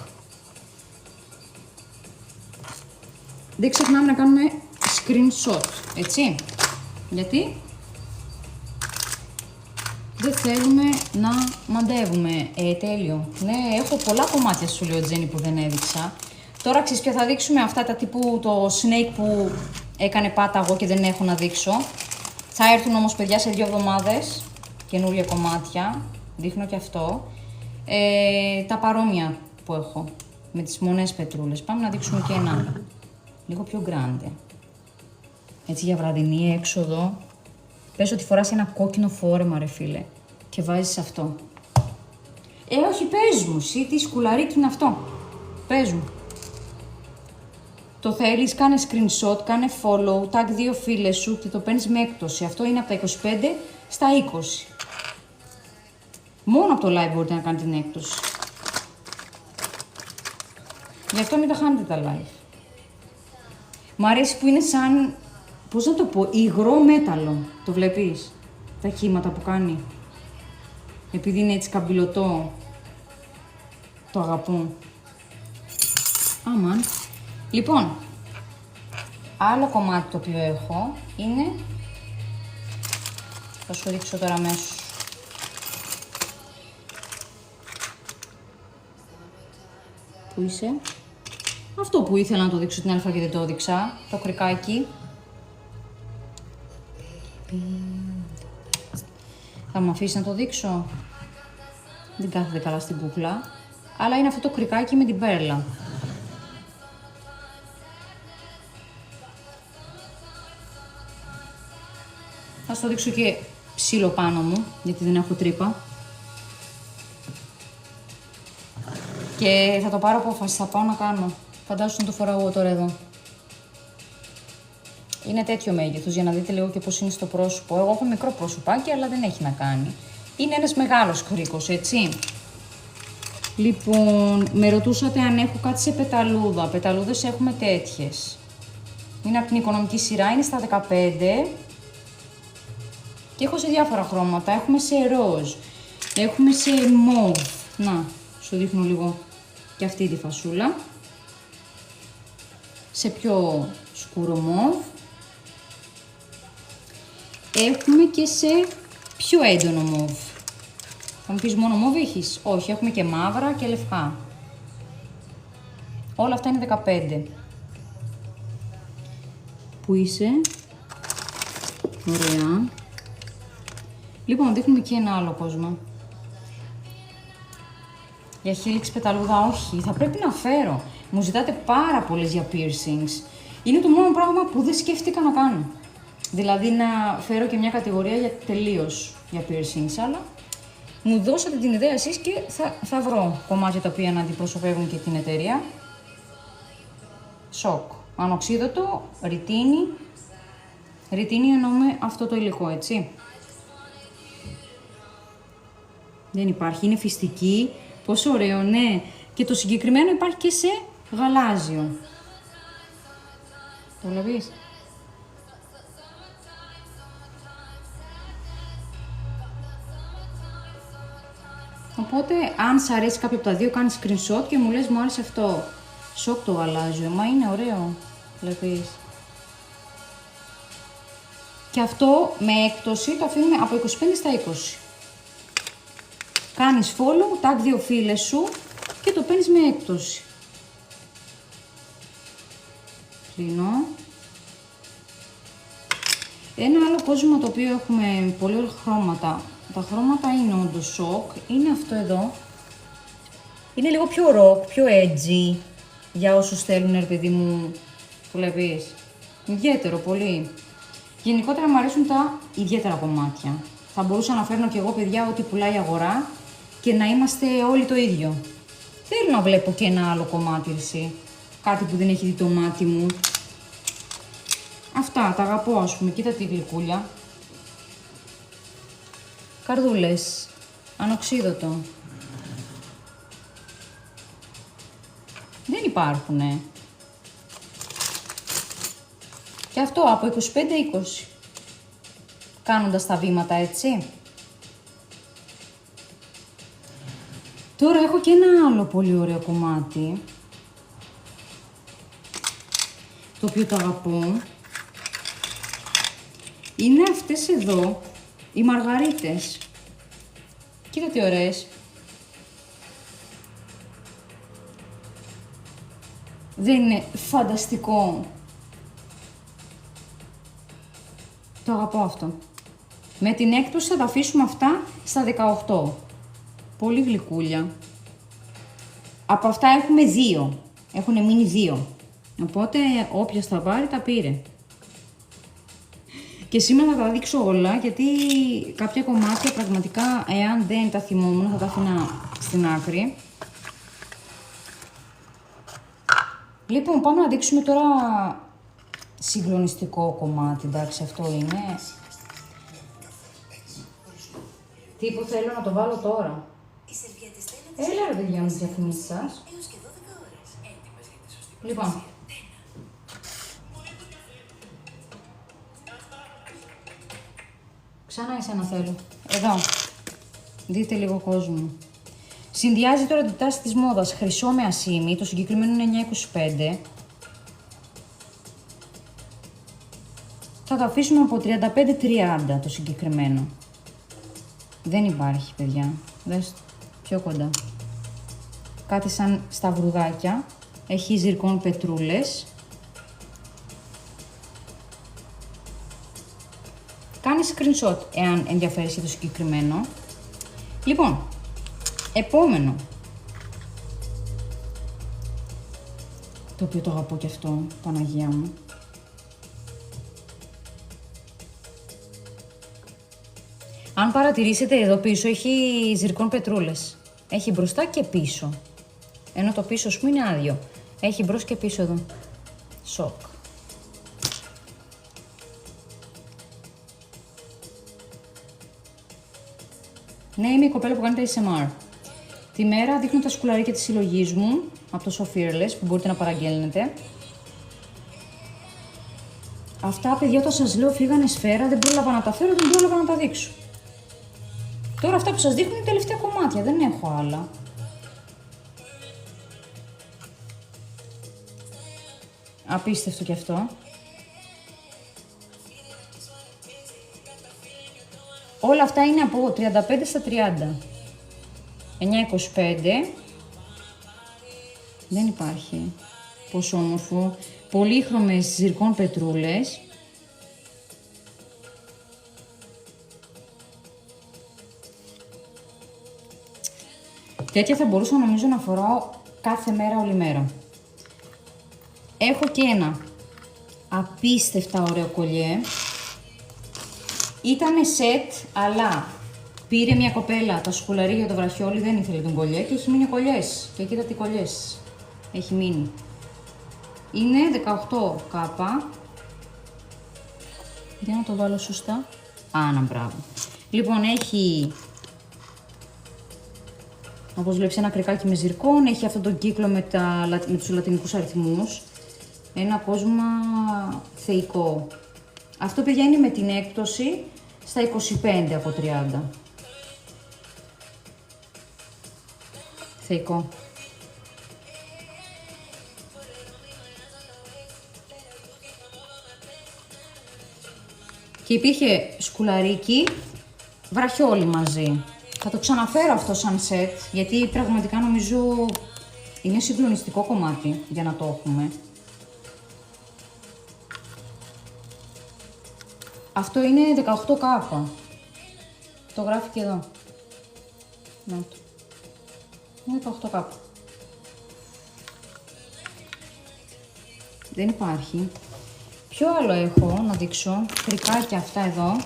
Δεν ξεχνάμε να κάνουμε screenshot, έτσι. Γιατί δεν θέλουμε να μαντεύουμε. Τέλειο. Ναι, έχω πολλά κομμάτια σου λέω Τζένι που δεν έδειξα. Τώρα ξέρεις ποια θα δείξουμε, αυτά τα τύπου το snake που έκανε πάταγο και δεν έχω να δείξω. Θα έρθουν όμως παιδιά σε 2 εβδομάδες, καινούργια κομμάτια, δείχνω και αυτό. Τα παρόμοια που έχω, με τις μονές πετρούλες. Πάμε να δείξουμε και ένα λίγο πιο grande. Έτσι για βραδινή έξοδο. Πες ότι φοράς ένα κόκκινο φόρεμα ρε φίλε και βάζεις αυτό. Όχι πες μου, εσύ τι σκουλαρίκι είναι αυτό. Πες μου. Το θέλεις, κάνε screenshot, κάνε follow, tag 2 φίλες σου και το παίρνεις με έκπτωση. Αυτό είναι από τα 25 στα 20. Μόνο από το live μπορείτε να κάνετε την έκπτωση. Γι' αυτό μην τα χάνετε τα live. Μ' αρέσει που είναι σαν, πώς να το πω, υγρό μέταλλο. Το βλέπεις, τα κύματα που κάνει. Επειδή είναι έτσι καμπυλωτό, το αγαπώ. Αμάν. Λοιπόν, άλλο κομμάτι το οποίο έχω είναι, θα σου δείξω τώρα αμέσως. Πού είσαι? Αυτό που ήθελα να το δείξω την αλφα και δεν το έδειξα, το κρικάκι. Θα μου αφήσει να το δείξω? Δεν κάθεται καλά στην κούκλα. Αλλά είναι αυτό το κρικάκι με την πέρλα. Θα σου το δείξω και ψήλο πάνω μου, γιατί δεν έχω τρύπα. Και θα το πάρω απόφαση, θα πάω να κάνω. Φαντάσου να το φοράω εγώ τώρα εδώ. Είναι τέτοιο μέγεθος, για να δείτε λίγο και πώς είναι στο πρόσωπο. Εγώ έχω μικρό προσωπάκι, αλλά δεν έχει να κάνει. Είναι ένας μεγάλος κρίκος, έτσι. Λοιπόν, με ρωτούσατε αν έχω κάτι σε πεταλούδα. Πεταλούδες έχουμε τέτοιες. Είναι από την οικονομική σειρά, είναι στα 15. Και έχω σε διάφορα χρώματα. Έχουμε σε ροζ, έχουμε σε μόβ. Να, σου δείχνω λίγο και αυτή τη φασούλα. Σε πιο σκούρο μόβ. Έχουμε και σε πιο έντονο μόβ. Θα μου πεις μόνο μόβ έχεις? Όχι, έχουμε και μαύρα και λευκά. Όλα αυτά είναι 15. Πού είσαι? Ωραία. Λοιπόν, δείχνουμε και ένα άλλο κόσμο. Για χίλιξ πεταλούδα όχι, θα πρέπει να φέρω. Μου ζητάτε πάρα πολλές για piercings. Είναι το μόνο πράγμα που δεν σκέφτηκα να κάνω. Δηλαδή να φέρω και μια κατηγορία για τελείως για piercings, αλλά μου δώσατε την ιδέα εσείς και θα βρω κομμάτια τα οποία να αντιπροσωπεύουν και την εταιρεία. Σοκ. Ανοξίδωτο, ρητίνι. Ρητίνι εννοούμε αυτό το υλικό, έτσι. Δεν υπάρχει, είναι φυστική. Πόσο ωραίο, ναι. Και το συγκεκριμένο υπάρχει και σε γαλάζιο. Το βλέπεις? Οπότε, αν σ' αρέσει κάποιο από τα δύο, κάνεις screenshot και μου λες μου άρεσε αυτό. Σοκ το γαλάζιο, μα είναι ωραίο. Βλέπεις. Και αυτό με έκπτωση το αφήνουμε από 25 στα 20. Κάνεις follow, tag δύο φίλες σου και το παίρνεις με έκπτωση. Κλείνω. Ένα άλλο κόσμο το οποίο έχουμε πολύ ωραία χρώματα. Τα χρώματα είναι όντως σοκ. Είναι αυτό εδώ. Είναι λίγο πιο rock, πιο edgy. Για όσους θέλουν, ρε παιδί μου, που βλέπεις. Ιδιαίτερο, πολύ. Γενικότερα μου αρέσουν τα ιδιαίτερα κομμάτια. Θα μπορούσα να φέρνω κι εγώ, παιδιά, ό,τι πουλάει η αγορά και να είμαστε όλοι το ίδιο. Θέλω να βλέπω και ένα άλλο κομμάτι, εσύ. Κάτι που δεν έχει δει το μάτι μου. Αυτά, τα αγαπώ, ας πούμε. Κοίτα τη γλυκούλια. Καρδούλες. Ανοξίδωτο. Δεν υπάρχουνε. Και αυτό από 25-20. Κάνοντας τα βήματα, έτσι. Τώρα έχω και ένα άλλο πολύ ωραίο κομμάτι. Το οποίο το αγαπώ. Είναι αυτές εδώ, οι μαργαρίτες. Κοίτα τι ωραίες. Δεν είναι φανταστικό? Το αγαπώ αυτό. Με την έκπτωση θα τα αφήσουμε αυτά στα 18. Πολύ γλυκούλια. Από αυτά έχουμε 2. Έχουν μείνει 2. Οπότε όποιος τα πάρει τα πήρε. Και σήμερα θα τα δείξω όλα, γιατί κάποια κομμάτια πραγματικά, εάν δεν τα θυμόμουν, θα τα αφήνα στην άκρη. Λοιπόν, πάμε να δείξουμε τώρα συγκλονιστικό κομμάτι, εντάξει, αυτό είναι. Τι που θέλω να το βάλω τώρα. Έλα ρε παιδιά μου, τις διαφημίσεις σας. Λοιπόν. Ξανά εσένα θέλω. Εδώ. Δείτε λίγο κόσμο. Συνδυάζει τώρα την τάση της μόδας χρυσό με ασήμι. Το συγκεκριμένο είναι 9,25. Θα το αφήσουμε από 35-30 το συγκεκριμένο. Δεν υπάρχει, παιδιά. Δες πιο κοντά. Κάτι σαν σταυρουδάκια. Έχει ζυρκών πετρούλες. Κάνει screenshot εάν ενδιαφέρεσαι το συγκεκριμένο. Λοιπόν, επόμενο. Το οποίο το αγαπώ και αυτό, Παναγία μου. Αν παρατηρήσετε εδώ πίσω έχει ζυρκών πετρούλες. Έχει μπροστά και πίσω. Ενώ το πίσω σου είναι άδειο. Έχει μπρος και πίσω εδώ. Σοκ. Ναι, είμαι η κοπέλα που κάνει τα ASMR. Τη μέρα δείχνω τα σκουλαρίκια της συλλογής μου από το So Fearless που μπορείτε να παραγγέλνετε. Αυτά, παιδιά, όταν σας λέω φύγανε σφαίρα, δεν πρόλαβα να τα φέρω, δεν πρόλαβα να τα δείξω. Τώρα αυτά που σας δείχνουν είναι τελευταία κομμάτια, δεν έχω άλλα. Απίστευτο κι αυτό. Όλα αυτά είναι από 35 στα 30. 9,25. Δεν υπάρχει. Πόσο όμορφο. Πολύχρωμες ζυρκών πετρούλες. Τέτοια θα μπορούσα νομίζω να φοράω κάθε μέρα, όλη μέρα. Έχω και ένα απίστευτα ωραίο κολλιέ. Ήτανε σετ, αλλά πήρε μια κοπέλα τα σκουλαρί για το βραχιόλι, δεν ήθελε τον κολλιέ και έχει μείνει κολλιές. Και κοίτα τι κολλιές έχει μείνει. Είναι 18 κάπα. Για να το βάλω σωστά. Άνα, μπράβο. Λοιπόν, έχει, όπως βλέπεις, ένα κρικάκι με ζυρκόν. Έχει αυτόν τον κύκλο με τους λατινικούς αριθμούς. Ένα κόσμα θεϊκό. Αυτό, παιδιά, είναι με την έκπτωση στα 25 από 30. Θεϊκό. Και υπήρχε σκουλαρίκι, βραχιόλι μαζί. Θα το ξαναφέρω αυτό σαν σετ, γιατί πραγματικά νομίζω είναι συγκλονιστικό κομμάτι για να το έχουμε. Αυτό είναι 18 κάπα. Το γράφει και εδώ. Να το. Είναι 18 κάπα. Δεν υπάρχει. Ποιο άλλο έχω να δείξω? Κρικάκια αυτά εδώ.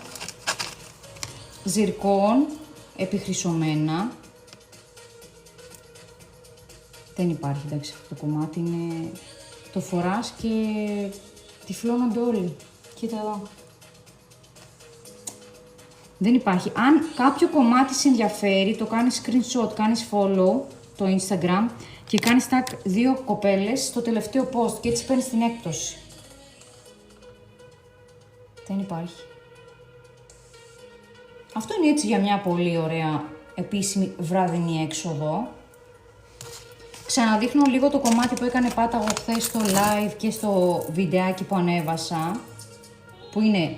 Ζυρκόν, επιχρυσωμένα. Δεν υπάρχει, εντάξει, αυτό το κομμάτι είναι... Το φοράς και τυφλώνονται όλοι. Κοίτα εδώ. Δεν υπάρχει. Αν κάποιο κομμάτι σε ενδιαφέρει, το κάνεις screenshot, κάνεις follow το Instagram και κάνεις tag 2 κοπέλες στο τελευταίο post και έτσι παίρνεις την έκπτωση. Δεν υπάρχει. Αυτό είναι έτσι για μια πολύ ωραία επίσημη βραδινή έξοδο. Ξαναδείχνω λίγο το κομμάτι που έκανε πάταγο χθες στο live και στο βιντεάκι που ανέβασα, που είναι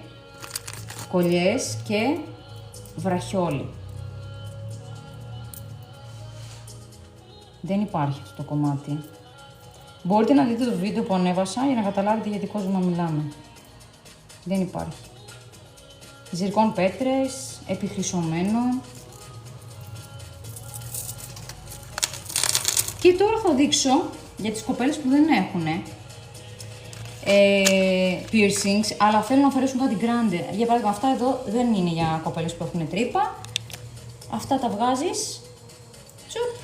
κολλιές και βραχιόλι. Δεν υπάρχει αυτό το κομμάτι. Μπορείτε να δείτε το βίντεο που ανέβασα για να καταλάβετε γιατί κόσμο μιλάμε. Δεν υπάρχει. Ζυρκόν πέτρες, επιχρυσωμένο. Και τώρα θα δείξω για τις κοπέλες που δεν έχουν piercings, αλλά θέλουν να φορέσουν κάτι grande. Για παράδειγμα, αυτά εδώ δεν είναι για κοπέλες που έχουν τρύπα. Αυτά τα βγάζεις. Τσουπ.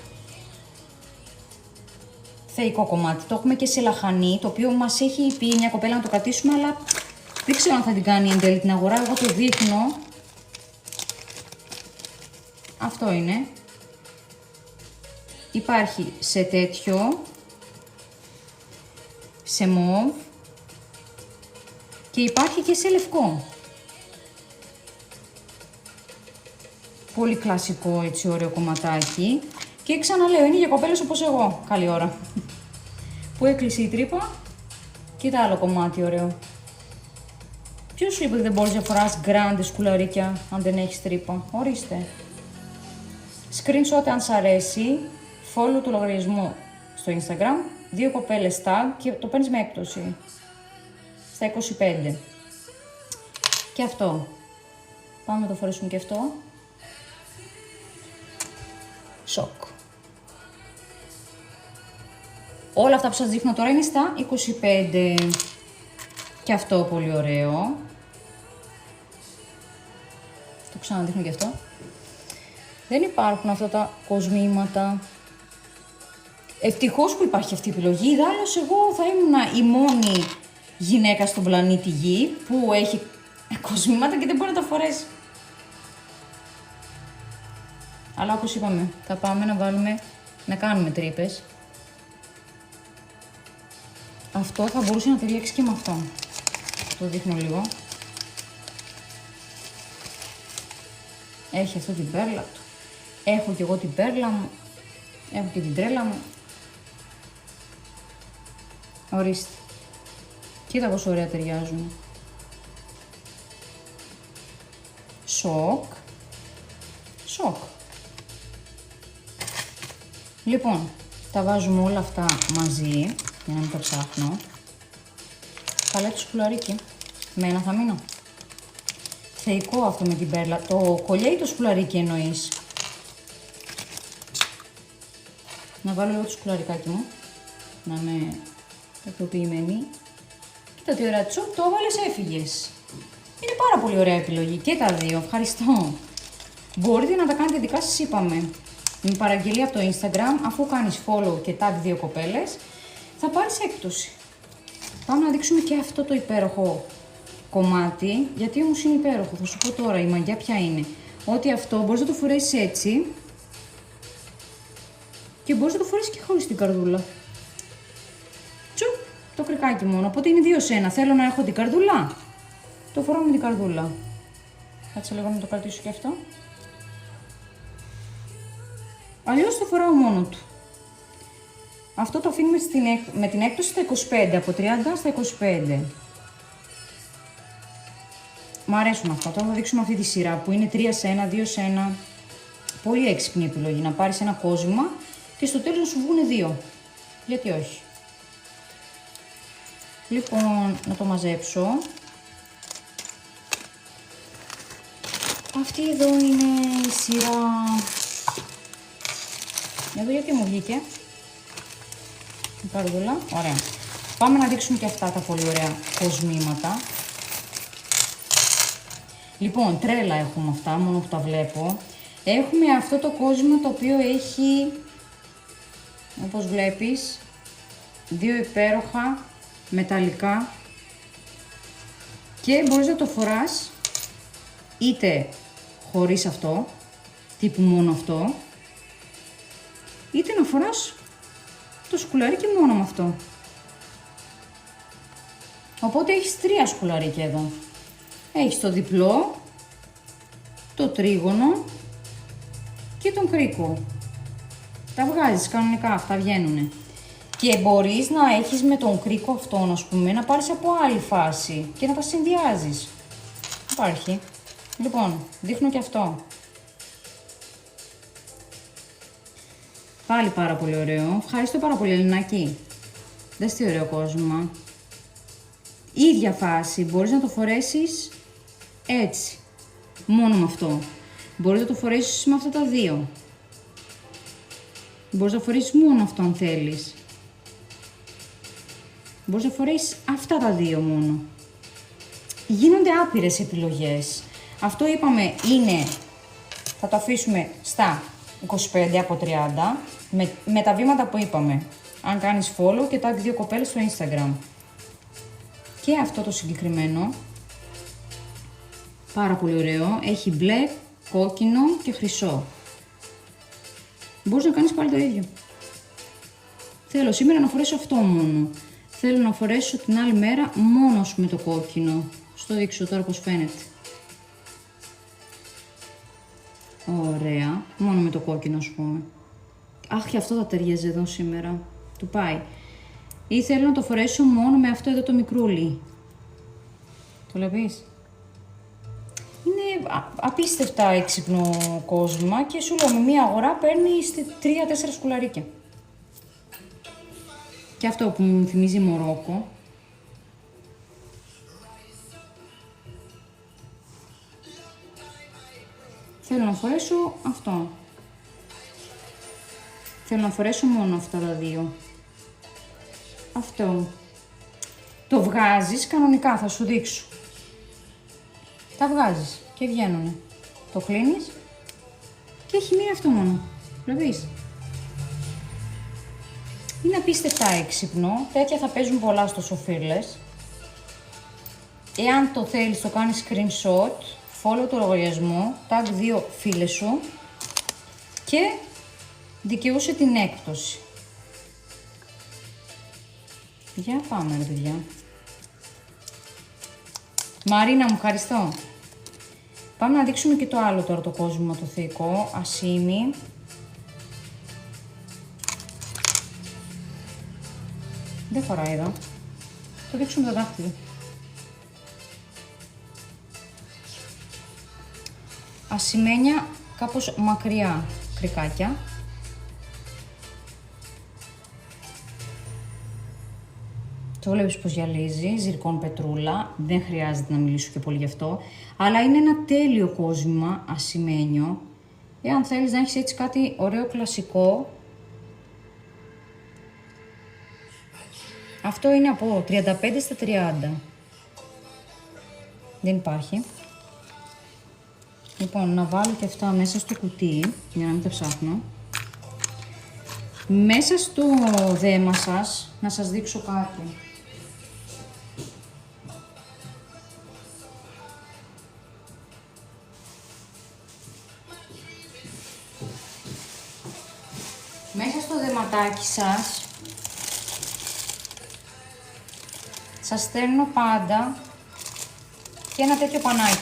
Θεϊκό κομμάτι. Το έχουμε και σε λαχανί, το οποίο μας έχει πει μια κοπέλα να το κρατήσουμε, αλλά δεν ξέρω αν θα την κάνει εν τέλει την αγορά. Εγώ το δείχνω. Αυτό είναι. Υπάρχει σε τέτοιο, σε μοβ και υπάρχει και σε λευκό. Πολύ κλασικό, έτσι ωραίο κομματάκι. Και ξαναλέω, είναι για κοπέλες όπως εγώ. Καλή ώρα. Που έκλεισε η τρύπα. Κοίτα άλλο κομμάτι ωραίο. Ποιος σου είπε ότι δεν μπορείς να φοράς γκράντε σκουλαρίκια αν δεν έχεις τρύπα? Ορίστε. Screenshot αν σ' αρέσει. Follow το λογαριασμό στο Instagram. 2 κοπέλες tag και το παίρνεις με έκπτωση. Στα 25. Και αυτό. Πάμε να το φορέσουμε και αυτό. Σοκ. Όλα αυτά που σας δείχνω τώρα είναι στα 25. Και αυτό πολύ ωραίο. Το ξαναδείχνω και αυτό. Δεν υπάρχουν αυτά τα κοσμήματα. Ευτυχώς που υπάρχει αυτή η επιλογή. Ιδάλλως εγώ θα ήμουν η μόνη γυναίκα στον πλανήτη Γη που έχει κοσμήματα και δεν μπορεί να τα φορέσει. Αλλά όπως είπαμε, θα πάμε να βάλουμε, να κάνουμε τρύπες. Αυτό θα μπορούσε να ταιριάξει και με αυτό. Το δείχνω λίγο. Έχει αυτό την πέρλα του. Έχω και εγώ την πέρλα μου. Έχω και την τρέλα μου. Ορίστε. Κοίτα πόσο ωραία ταιριάζουν. Σοκ. Σοκ. Λοιπόν, τα βάζουμε όλα αυτά μαζί, για να μην τα ψάχνω. Παλέτη σκουλαρίκι. Με ένα θα μείνω. Θεϊκό αυτό με την πέρλα. Το κολλιέ ή το σκουλαρίκι εννοείς? Να βάλω λίγο το σκουλαρικάκι μου, να είμαι τακτοποιημένη. Κοίτα τι ωραία, τσουπ, το έβαλες, έφυγες. Είναι πάρα πολύ ωραία επιλογή και τα δύο, ευχαριστώ. Μπορείτε να τα κάνετε δικά σας, είπαμε, με παραγγελία από το Instagram, αφού κάνεις follow και tag δύο κοπέλες, θα πάρεις έκπτωση. Πάμε να δείξουμε και αυτό το υπέροχο κομμάτι, γιατί όμως είναι υπέροχο, θα σου πω τώρα η μαγιά ποια είναι. Ότι αυτό μπορείς να το φορέσεις έτσι και μπορείς να το φορέσεις και χωρίς την καρδούλα. Τσουπ, το κρικάκι μόνο, οπότε είναι 2 σε 1. Θέλω να έχω την καρδούλα, το φοράω με την καρδούλα. Κάτσε λίγο να το κρατήσω και αυτό. Αλλιώς το φοράω μόνο του. Αυτό το αφήνουμε με την έκπτωση στα 25, από 30 στα 25. Μ' αρέσουν αυτά. Τώρα θα δείξουμε αυτή τη σειρά που είναι 3 σε 1, 2 σε 1. Πολύ έξυπνη επιλογή. Να πάρεις ένα κόσμημα και στο τέλος να σου βγουν 2. Γιατί όχι. Λοιπόν, να το μαζέψω. Αυτή εδώ είναι η σειρά. Εδώ γιατί μου βγήκε. Η καρδούλα. Ωραία. Πάμε να δείξουμε και αυτά τα πολύ ωραία κοσμήματα. Λοιπόν, τρέλα έχουμε αυτά, μόνο που τα βλέπω. Έχουμε αυτό το κόσμημα το οποίο έχει, όπως βλέπεις, 2 υπέροχα μεταλλικά και μπορείς να το φοράς είτε χωρίς αυτό, τύπου μόνο αυτό, είτε να φοράς το σκουλαρίκι μόνο με αυτό. Οπότε έχεις 3 σκουλαρίκια εδώ. Έχεις το διπλό, το τρίγωνο και τον κρίκο. Τα βγάζεις κανονικά, αυτά βγαίνουνε. Και μπορείς να έχεις με τον κρίκο αυτόν, ας πούμε, να πάρεις από άλλη φάση και να τα συνδυάζεις. Υπάρχει. Λοιπόν, δείχνω και αυτό. Πάλι πάρα πολύ ωραίο. Ευχαριστώ πάρα πολύ, Ελληνάκη. Δες τι ωραίο κόσμημα. Ίδια φάση. Μπορείς να το φορέσεις έτσι. Μόνο με αυτό. Μπορείς να το φορέσεις με αυτά τα δύο. Μπορείς να φορέσεις μόνο αυτό αν θέλεις. Μπορείς να φορέσεις αυτά τα δύο μόνο. Γίνονται άπειρες επιλογές. Αυτό είπαμε είναι, θα το αφήσουμε στα 25 από 30, με τα βήματα που είπαμε. Αν κάνεις follow και tag 2 κοπέλες στο Instagram. Και αυτό το συγκεκριμένο, πάρα πολύ ωραίο, έχει μπλε, κόκκινο και χρυσό. Μπορείς να κάνεις πάλι το ίδιο. Θέλω σήμερα να φορέσω αυτό μόνο. Θέλω να φορέσω την άλλη μέρα μόνο με το κόκκινο. Στο δείξω τώρα πώς φαίνεται. Ωραία. Μόνο με το κόκκινο ας πούμε. Αχ, και αυτό θα ταιριάζει εδώ σήμερα. Του πάει. Ή θέλω να το φορέσω μόνο με αυτό εδώ το μικρούλι. Το βλέπεις. Είναι απίστευτα έξυπνο κόσμημα και σου λέω με μία αγορά παίρνεις 3-4 σκουλαρίκια. Και αυτό που μου θυμίζει Μορόκο. Θέλω να φορέσω αυτό. Θέλω να φορέσω μόνο αυτά τα δύο. Αυτό. Το βγάζεις κανονικά, θα σου δείξω. Τα βγάζεις και βγαίνουνε. Το κλείνεις και έχει μείνει αυτό μόνο. Βλέπεις. Είναι απίστευτα έξυπνο. Τέτοια θα παίζουν πολλά στο Σοφίρλες. Εάν το θέλεις, το κάνεις screenshot, follow το λογαριασμό, tag 2 φίλες σου και δικαιούσε την έκπτωση. Για πάμε ρε παιδιά. Μαρίνα μου, ευχαριστώ. Πάμε να δείξουμε και το άλλο τώρα το κόσμημα το θήκο, ασήμι. Δεν φοράει εδώ. Το δείξουμε το δάχτυλο. Ασημένια, κάπως μακριά κρικάκια. Το βλέπεις πως γυαλίζει, ζυρκόν πετρούλα, δεν χρειάζεται να μιλήσω και πολύ γι' αυτό. Αλλά είναι ένα τέλειο κόσμημα, ασημένιο. Εάν θέλεις να έχεις έτσι κάτι ωραίο κλασικό, Αυτό είναι από 35 στα 30. Δεν υπάρχει. Λοιπόν, να βάλω και αυτά μέσα στο κουτί, για να μην τα ψάχνω. Μέσα στο δέμα σας, να σας δείξω κάτι. Μέσα στο δεματάκι σας στέλνω πάντα και ένα τέτοιο πανάκι.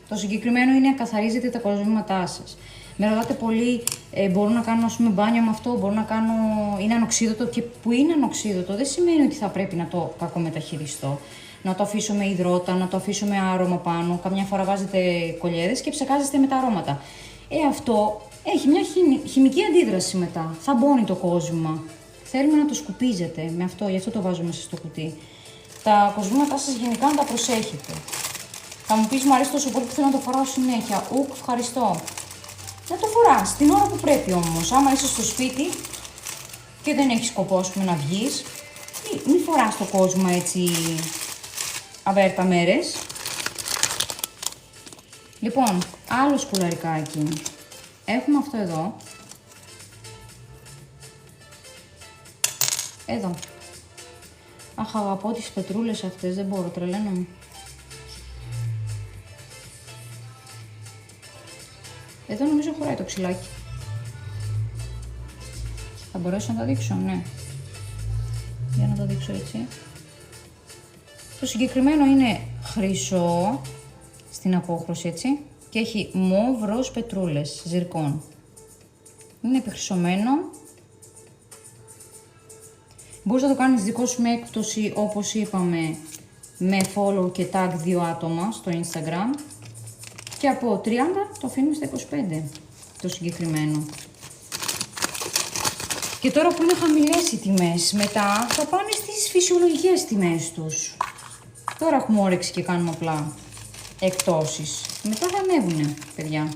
Το συγκεκριμένο είναι καθαρίζετε τα κοσμήματά σας. Με ρωτάτε πολύ, μπορώ να κάνω, ας πούμε, μπάνιο με αυτό, μπορώ να κάνω, είναι ανοξίδωτο, και που είναι ανοξίδωτο δεν σημαίνει ότι θα πρέπει να το κακομεταχειριστώ. Να το αφήσω με υδρότα, να το αφήσω με άρωμα πάνω, καμιά φορά βάζετε κολιέρες και ψεκάζεστε με τα αρώματα. Αυτό έχει μια χημική αντίδραση μετά, θα μπώνει το κόσμημα. Θέλουμε να το σκουπίζετε με αυτό, γι' αυτό το βάζω μέσα στο κουτί. Τα κοσμήματά σας γενικά να τα προσέχετε. Θα μου πεις, μου αρέσει τόσο πολύ που θέλω να το φοράω συνέχεια. Ευχαριστώ. Να το φοράς την ώρα που πρέπει όμως. Άμα είσαι στο σπίτι και δεν έχεις σκοπό, ας πούμε, να βγεις, μη φοράς το κόσμημα έτσι αβέρτα μέρες. Λοιπόν, άλλο σκουλαρικάκι. Έχουμε αυτό εδώ. Εδώ. Αχ, αγαπώ τις πετρούλες αυτές, δεν μπορώ, τρελαίνομαι. Εδώ νομίζω χωράει το ξυλάκι. Θα μπορέσω να τα δείξω, ναι. Για να τα δείξω έτσι. Το συγκεκριμένο είναι χρυσό, στην απόχρωση έτσι, και έχει μοβ ροζ πετρούλες, ζυρκών. Είναι επιχρυσωμένο. Μπορείς να το κάνεις δικό σου με έκπτωση, όπως είπαμε, με follow και tag 2 άτομα στο Instagram. Και από 30 το αφήνουμε στα 25, το συγκεκριμένο. Και τώρα που είναι χαμηλές οι τιμές, μετά θα πάνε στις φυσιολογικές τιμές τους. Τώρα έχουμε όρεξη και κάνουμε απλά εκτόσεις. Μετά θα ανέβουνε, παιδιά.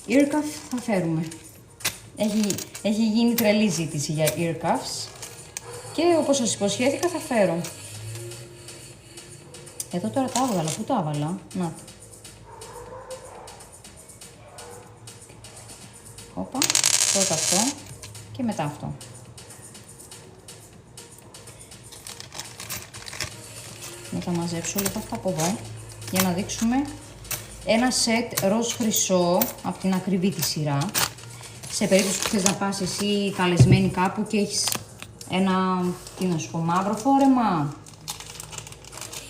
Earcuff θα φέρουμε. Έχει γίνει τρελή ζήτηση για earcuffs. Και όπως σας υποσχέθηκα θα φέρω. Εδώ τώρα τα έβγαλα, πού τα έβαλα, να. Όπα, πρώτα αυτό και μετά αυτό. Να τα μαζέψω λίγο αυτά από εδώ, για να δείξουμε ένα σετ ροζ χρυσό από την ακριβή τη σειρά. Σε περίπτωση που θες να πας εσύ καλεσμένη κάπου και έχεις ένα, τι να σου πω, μαύρο φόρεμα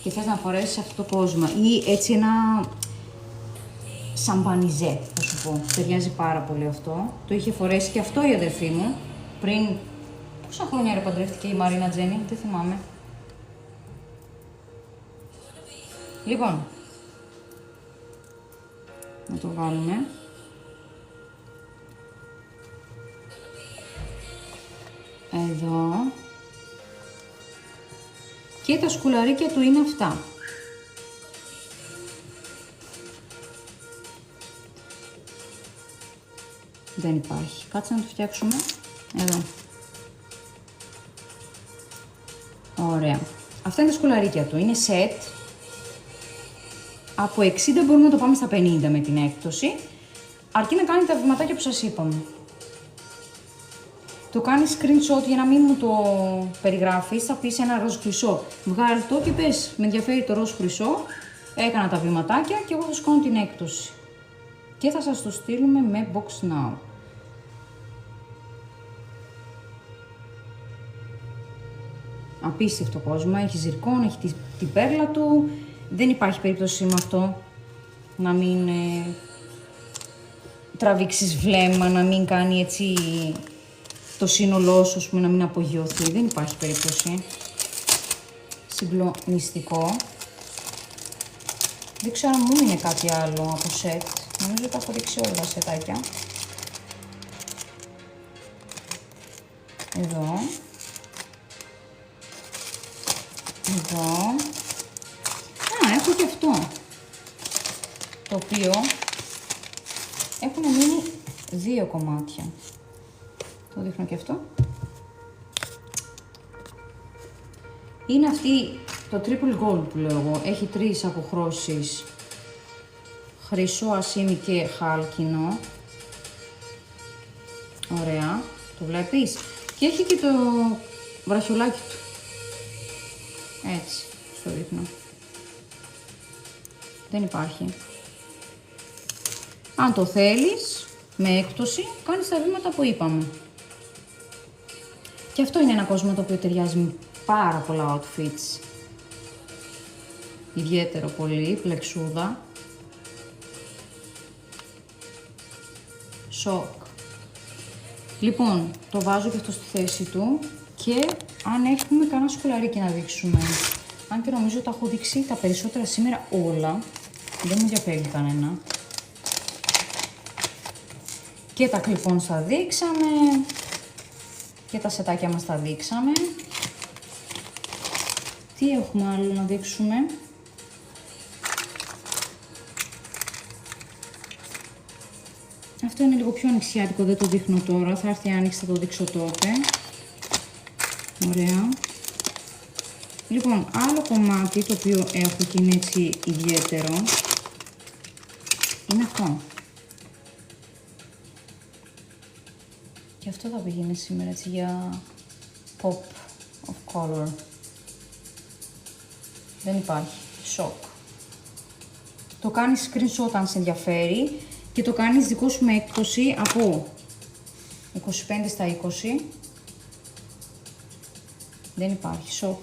και θες να φορέσεις αυτό το κόσμημα, ή έτσι ένα σαμπανιζέ, θα σου πω. Ταιριάζει πάρα πολύ αυτό. Το είχε φορέσει και αυτό η αδερφή μου πριν. Πόσα χρόνια ρε παντρεύτηκε η Μαρίνα Τζένι, δεν θυμάμαι. Λοιπόν, να το βάλουμε. Εδώ. Και τα σκουλαρίκια του είναι αυτά. Δεν υπάρχει. Κάτσε να το φτιάξουμε. Εδώ. Ωραία. Αυτά είναι τα σκουλαρίκια του. Είναι σετ. Από 60 μπορούμε να το πάμε στα 50 με την έκπτωση. Αρκεί να κάνει τα βηματάκια που σας είπαμε. Το κάνεις screenshot για να μην μου το περιγράφεις. Θα πεις ένα ροζ χρυσό. Βγάλει το και πες, με ενδιαφέρει το ροζ χρυσό. Έκανα τα βηματάκια και εγώ θα σου κάνω την έκπτωση. Και θα σας το στείλουμε με Box Now. Απίστευτο κόσμο, έχει ζυρκόν, έχει την πέρλα του. Δεν υπάρχει περίπτωση με αυτό να μην τραβήξεις βλέμμα, να μην κάνει έτσι το σύνολό σου, ας πούμε, να μην απογειωθεί. Δεν υπάρχει περίπτωση. Συγκλονιστικό. Δεν ξέρω αν μου είναι κάτι άλλο από σετ. Νομίζω ότι έχω δείξει όλα τα σετάκια. Εδώ. Εδώ. Α, έχω και αυτό. Το οποίο έχουν μείνει 2 κομμάτια. Το δείχνω και αυτό. Είναι αυτή το triple gold που λέω εγώ. Έχει 3 αποχρώσεις. Χρυσό, ασήμι και χάλκινο. Ωραία. Το βλέπεις. Και έχει και το βραχιολάκι του. Έτσι. Στο δείχνω. Δεν υπάρχει. Αν το θέλεις, με έκπτωση, κάνεις τα βήματα που είπαμε. Και αυτό είναι ένα κόσμο το οποίο ταιριάζει με πάρα πολλά outfits. Ιδιαίτερο πολύ, πλεξούδα. Σοκ. Λοιπόν, το βάζω και αυτό στη θέση του και αν έχουμε κανένα σκουλαρίκι να δείξουμε. Αν και νομίζω τα έχω δείξει τα περισσότερα σήμερα όλα. Δεν μου διαφεύγει κανένα. Και τα κλιπών τα δείξαμε. Και τα σετάκια μας τα δείξαμε. Τι έχουμε άλλο να δείξουμε. Αυτό είναι λίγο πιο ανοιξιάτικο, δεν το δείχνω τώρα. Θα έρθει η άνοιξη, θα το δείξω τότε. Ωραία. Λοιπόν, άλλο κομμάτι το οποίο έχω και είναι έτσι ιδιαίτερο. Είναι αυτό. Και αυτό θα πηγαίνει σήμερα έτσι για pop of color. Δεν υπάρχει. Σοκ. Το κάνεις screenshot αν σε ενδιαφέρει και το κάνεις δικό σου με έκπτωση από 25 στα 20. Δεν υπάρχει. Σοκ.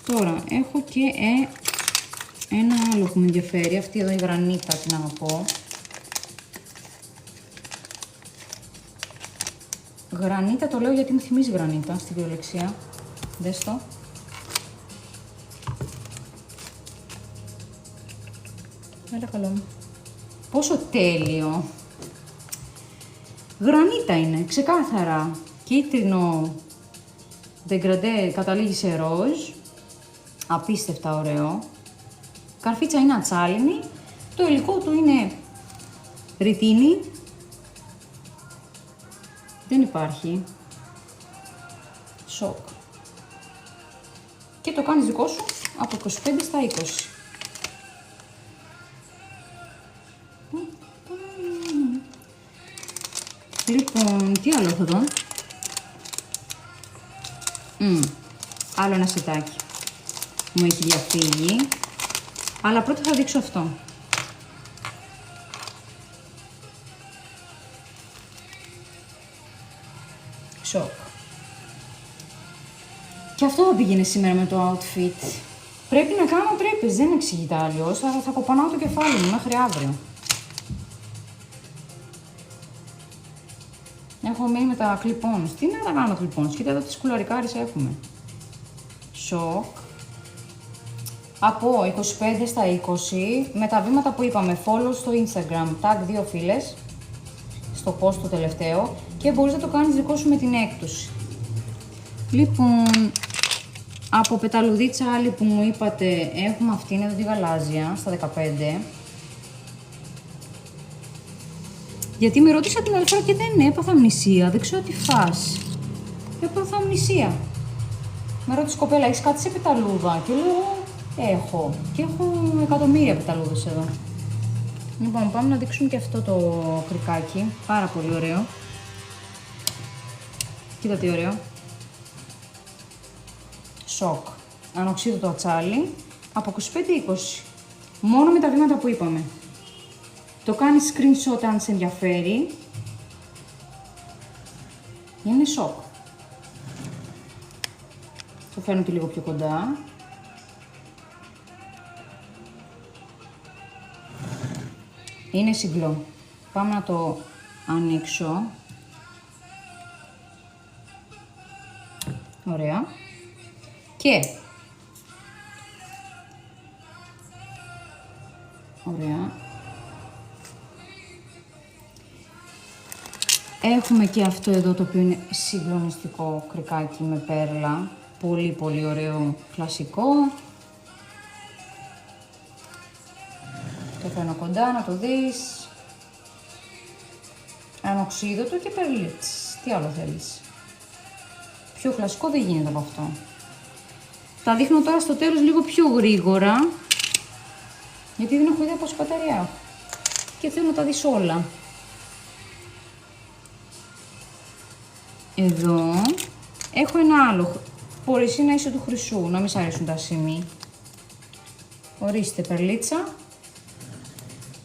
Τώρα έχω και ένα άλλο που με ενδιαφέρει. Αυτή εδώ η γρανίτα, την αγαπώ. Γρανίτα το λέω γιατί μου θυμίζει γρανίτα στην κυριολεξία. Δες το. Έλα καλό μου. Πόσο τέλειο. Γρανίτα είναι, ξεκάθαρα. Κίτρινο, ντεγκραντέ καταλήγει σε ροζ. Απίστευτα ωραίο. Καρφίτσα είναι ατσάλινη. Το υλικό του είναι ρητίνη. Δεν υπάρχει. Σοκ. Και το κάνεις δικό σου από 25 στα 20. Λοιπόν, τι άλλο έχω εδώ. Άλλο ένα σετάκι. Μου έχει διαφύγει. Αλλά πρώτα θα δείξω αυτό. Σοκ. Και αυτό θα πήγαινε σήμερα με το outfit. Πρέπει να κάνω τρέπες, δεν εξηγείται αλλιώς. Θα κοπανάω το κεφάλι μου μέχρι αύριο. Έχω μείνει με τα clip-ons. Τι να τα κάνω clip-ons, κοίτα εδώ τις κουλαρικάρες έχουμε. Σοκ. Από 25 στα 20, με τα βήματα που είπαμε, follow στο Instagram, tag 2 φίλες, στο post το τελευταίο, και μπορείς να το κάνεις δικό σου με την έκπτωση. Λοιπόν, από πεταλουδίτσα άλλη που μου είπατε, έχουμε αυτήν εδώ τη γαλάζια, στα 15. Γιατί με ρώτησα την άλλη φορά και δεν έπαθα αμνησία, δεν ξέρω τι φας. Έπαθα αμνησία. Με ρώτησε κοπέλα, έχεις κάτι σε πεταλούδα? Και λέω, έχω. Και έχω εκατομμύρια πεταλούδες εδώ. Λοιπόν, πάμε να δείξουμε και αυτό το κρικάκι. Πάρα πολύ ωραίο. Κοίτα τι ωραίο. Σοκ. Ανοξίδωτο ατσάλι. Από 25-20. Μόνο με τα βήματα που είπαμε. Το κάνεις screenshot αν σε ενδιαφέρει. Είναι σοκ. Το φέρνω και λίγο πιο κοντά. Είναι συγκλό. Πάμε να το ανοίξω. Ωραία. Και ωραία. Έχουμε και αυτό εδώ το οποίο είναι συγκλονιστικό κρικάκι με πέρλα. Πολύ πολύ ωραίο, κλασικό. Το φέρνω κοντά να το δεις. Ανοξίδωτο και περλίτς. Τι άλλο θέλεις? Πιο κλασικό δεν γίνεται από αυτό. Τα δείχνω τώρα στο τέλος λίγο πιο γρήγορα, γιατί δεν έχω ιδέα πόση μπαταρία έχω. Και θέλω να τα δεις όλα. Εδώ έχω ένα άλλο. Μπορεί εσύ να είσαι του χρυσού, να μην σ' αρέσουν τα σημεί. Ορίστε, περλίτσα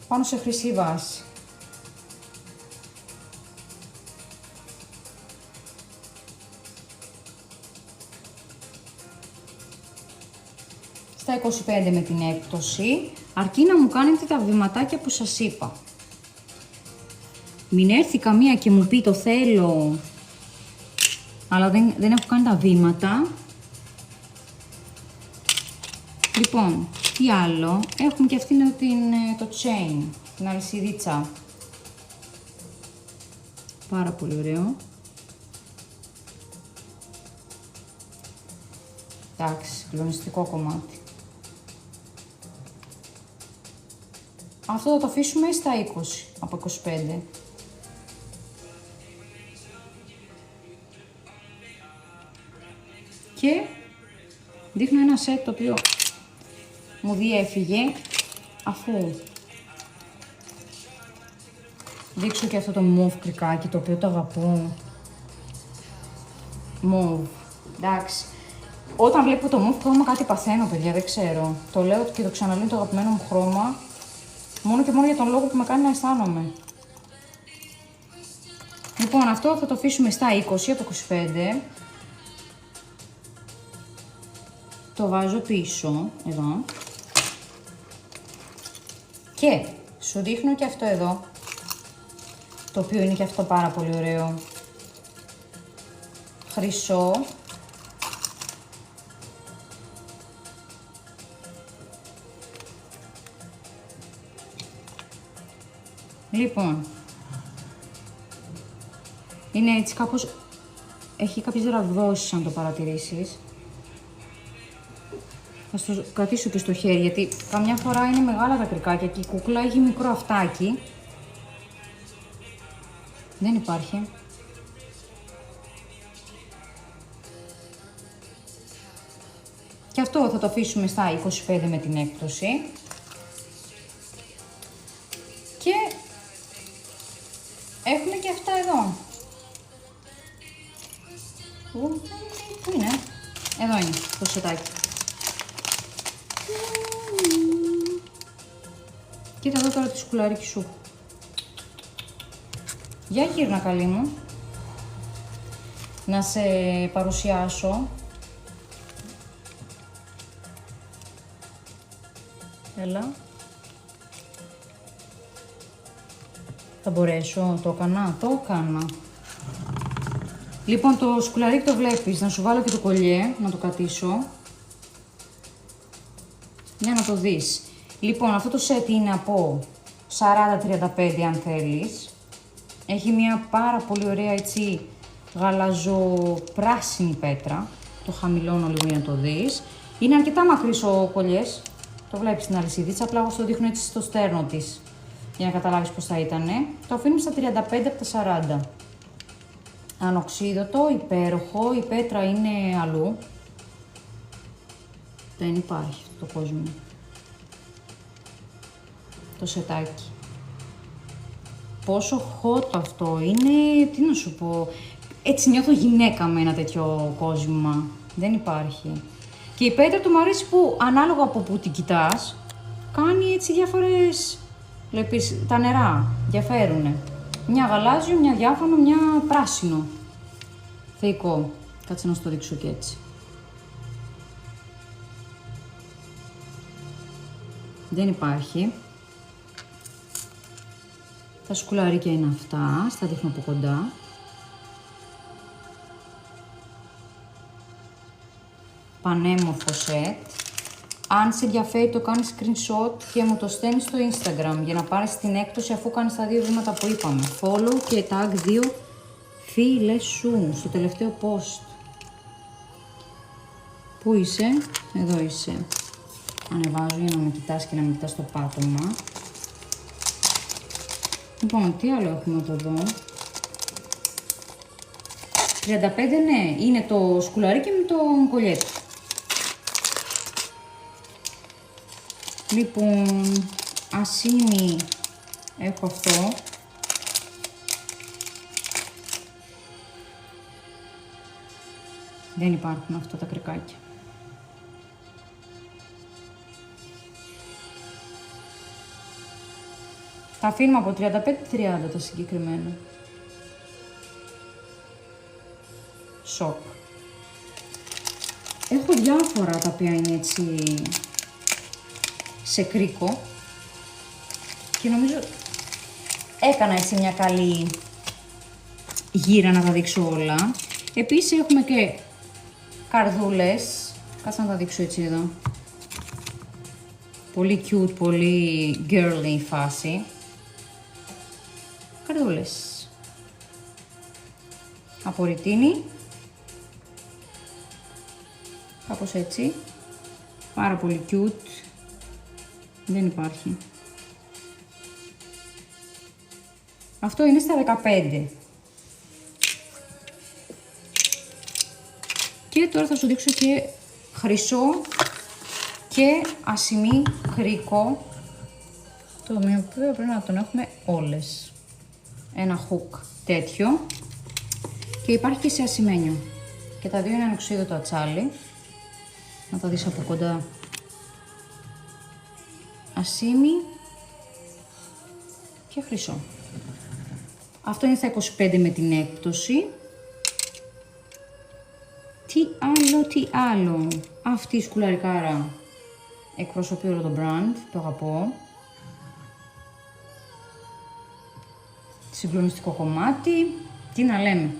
πάνω σε χρυσή βάση. Στα 25 με την έκπτωση, αρκεί να μου κάνετε τα βηματάκια που σας είπα. Μην έρθει καμία και μου πει το θέλω, αλλά δεν έχω κάνει τα βήματα. Λοιπόν, τι άλλο, έχουμε και αυτήν το chain, την αλυσιδίτσα. Πάρα πολύ ωραίο. Εντάξει, συγκλονιστικό κομμάτι. Αυτό θα το αφήσουμε στα 20 από 25. Και δείχνω ένα σετ το οποίο μου διέφυγε, αφού δείξω και αυτό το μοβ κρικάκι το οποίο το αγαπώ. Μοβ, εντάξει. Όταν βλέπω το μοβ χρώμα κάτι παθαίνω, παιδιά, δεν ξέρω. Το λέω και το ξαναλέω, το αγαπημένο μου χρώμα, μόνο και μόνο για τον λόγο που με κάνει να αισθάνομαι. Λοιπόν, αυτό θα το αφήσουμε στα 20 από 25. Το βάζω πίσω, εδώ. Και σου δείχνω και αυτό εδώ, το οποίο είναι και αυτό πάρα πολύ ωραίο. Χρυσό. Λοιπόν, είναι έτσι κάπως, έχει κάποιες ραβδόσεις αν το παρατηρήσεις. Θα το κρατήσω και στο χέρι, γιατί καμιά φορά είναι μεγάλα τα κρικάκια και η κούκλα έχει μικρό αυτάκι. Δεν υπάρχει. Και αυτό θα το αφήσουμε στα 25 με την έκπτωση. Και έχουμε και αυτά εδώ. Πού είναι? Εδώ είναι το σετάκι. Κοίτα εδώ τώρα τη σκουλαρίκι σου. Για γύρνα, καλή μου. Να σε παρουσιάσω. Έλα. Θα μπορέσω, το έκανα. Λοιπόν, το σκουλαρίκι το βλέπεις, να σου βάλω και το κολλιέ, να το κατήσω. Για να το δεις. Λοιπόν, αυτό το σετ είναι από 40-35 αν θέλεις. Έχει μια πάρα πολύ ωραία έτσι γαλαζοπράσινη πέτρα. Το χαμηλώνω λίγο για να το δεις. Είναι αρκετά μακρύς ο κολλιές. Το βλέπεις στην αλυσίδιτσα, απλά εγώ στο δείχνω έτσι στο στέρνο της. Για να καταλάβεις πώς θα ήτανε. Το αφήνουμε στα 35 από τα 40. Ανοξίδωτο, υπέροχο, η πέτρα είναι αλλού. Δεν υπάρχει αυτό το κόσμο. Το σετάκι. Πόσο hot αυτό είναι, τι να σου πω. Έτσι νιώθω γυναίκα με ένα τέτοιο κόσμημα. Δεν υπάρχει. Και η πέτρα του μου αρέσει που ανάλογα από που την κοιτάς, κάνει έτσι διάφορες, βλέπεις, τα νερά διαφέρουνε. Μια γαλάζιο, μια διάφανο, μια πράσινο. Θεϊκό. Κάτσε να σου το δείξω και έτσι. Δεν υπάρχει. Τα σκουλαρίκια είναι αυτά, στα δείχνω από κοντά. Πανέμορφο σετ. Αν σε ενδιαφέρει το κάνεις screenshot και μου το στέλνεις στο Instagram για να πάρεις την έκπτωση αφού κάνεις τα δύο βήματα που είπαμε. Follow και tag 2 φίλες σου στο τελευταίο post. Πού είσαι? Εδώ είσαι. Ανεβάζω για να με κοιτάς και να με κοιτάς το πάτωμα. Λοιπόν, τι άλλο έχουμε εδώ? 35 ναι, είναι το σκουλαρίκι με το κολλιέτι. Λοιπόν, ασίμι έχω αυτό. Δεν υπάρχουν αυτά τα κρικάκια. Τα αφήνουμε από 35-30 τα συγκεκριμένα. Σοκ. Έχω διάφορα τα οποία είναι έτσι σε κρίκο και νομίζω έκανα έτσι μια καλή γύρα να τα δείξω όλα. Επίσης έχουμε και καρδούλες, κάτσε να τα δείξω έτσι εδώ. Πολύ cute, πολύ girly φάση. Καρδούλες. Από ρητίνη. Κάπως έτσι. Πάρα πολύ cute. Δεν υπάρχει. Αυτό είναι στα 15. Και τώρα θα σου δείξω και χρυσό και ασημί κρίκο. Το οποίο πρέπει να τον έχουμε όλες. Ένα hook τέτοιο. Και υπάρχει και σε ασημένιο. Και τα δύο είναι ανοξίδωτο ατσάλι. Να τα δεις από κοντά. Ασήμι και χρυσό. Αυτό είναι στα 25 με την έκπτωση. Τι άλλο. Αυτή η σκουλαρικάρα εκπροσωπεί όλο το brand, το αγαπώ. Συγκλονιστικό κομμάτι. Τι να λέμε.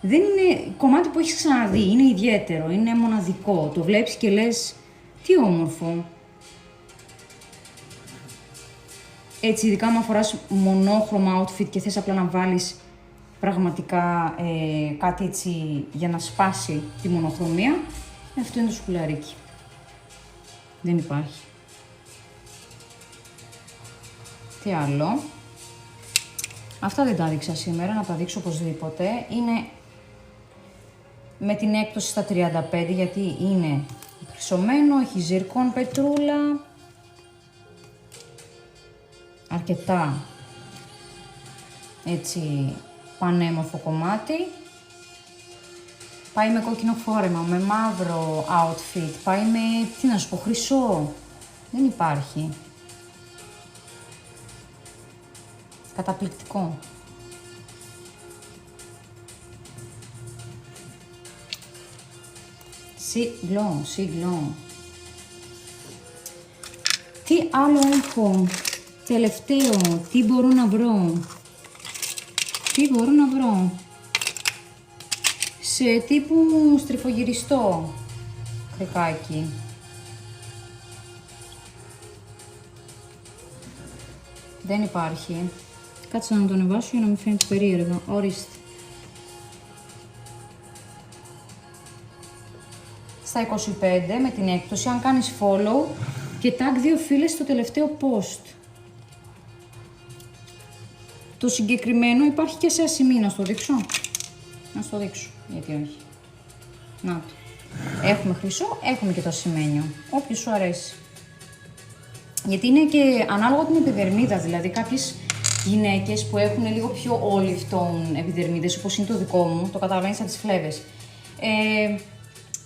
Δεν είναι κομμάτι που έχεις ξαναδεί, είναι ιδιαίτερο, είναι μοναδικό. Το βλέπεις και λες, τι όμορφο. Έτσι, ειδικά άμα φοράς μονόχρωμα outfit και θες απλά να βάλεις πραγματικά κάτι έτσι για να σπάσει τη μονοχρωμία, αυτό είναι το σκουλαρίκι. Δεν υπάρχει. Τι άλλο. Αυτά δεν τα δείξα σήμερα, να τα δείξω οπωσδήποτε. Είναι με την έκπτωση στα 35, γιατί είναι χρυσωμένο, έχει ζυρκόν πετρούλα. Αρκετά έτσι πανέμορφο κομμάτι. Πάει με κόκκινο φόρεμα, με μαύρο outfit, πάει με, τι να σου πω, χρυσό. Δεν υπάρχει. Καταπληκτικό. Σίγλο. Τι άλλο έχω. Τελευταίο. Τι μπορώ να βρω. Σε τύπου στριφογυριστό κρικάκι. Δεν υπάρχει. Κάτσε να τον ανεβάσω για να μην φαίνεται περίεργα. Ορίστε. Στα 25 με την έκπτωση, αν κάνεις follow και tag 2 φίλες στο τελευταίο post. Το συγκεκριμένο υπάρχει και σε ασημή, να στο δείξω. Να στο δείξω, γιατί όχι. Να το. Έχουμε χρυσό, έχουμε και το ασημένιο. Όποιος σου αρέσει. Γιατί είναι και ανάλογα την επιδερμίδα, δηλαδή κάποιες γυναίκες που έχουν λίγο πιο olive tone επιδερμίδες, όπως είναι το δικό μου, το καταλαβαίνεις από τις φλέβες.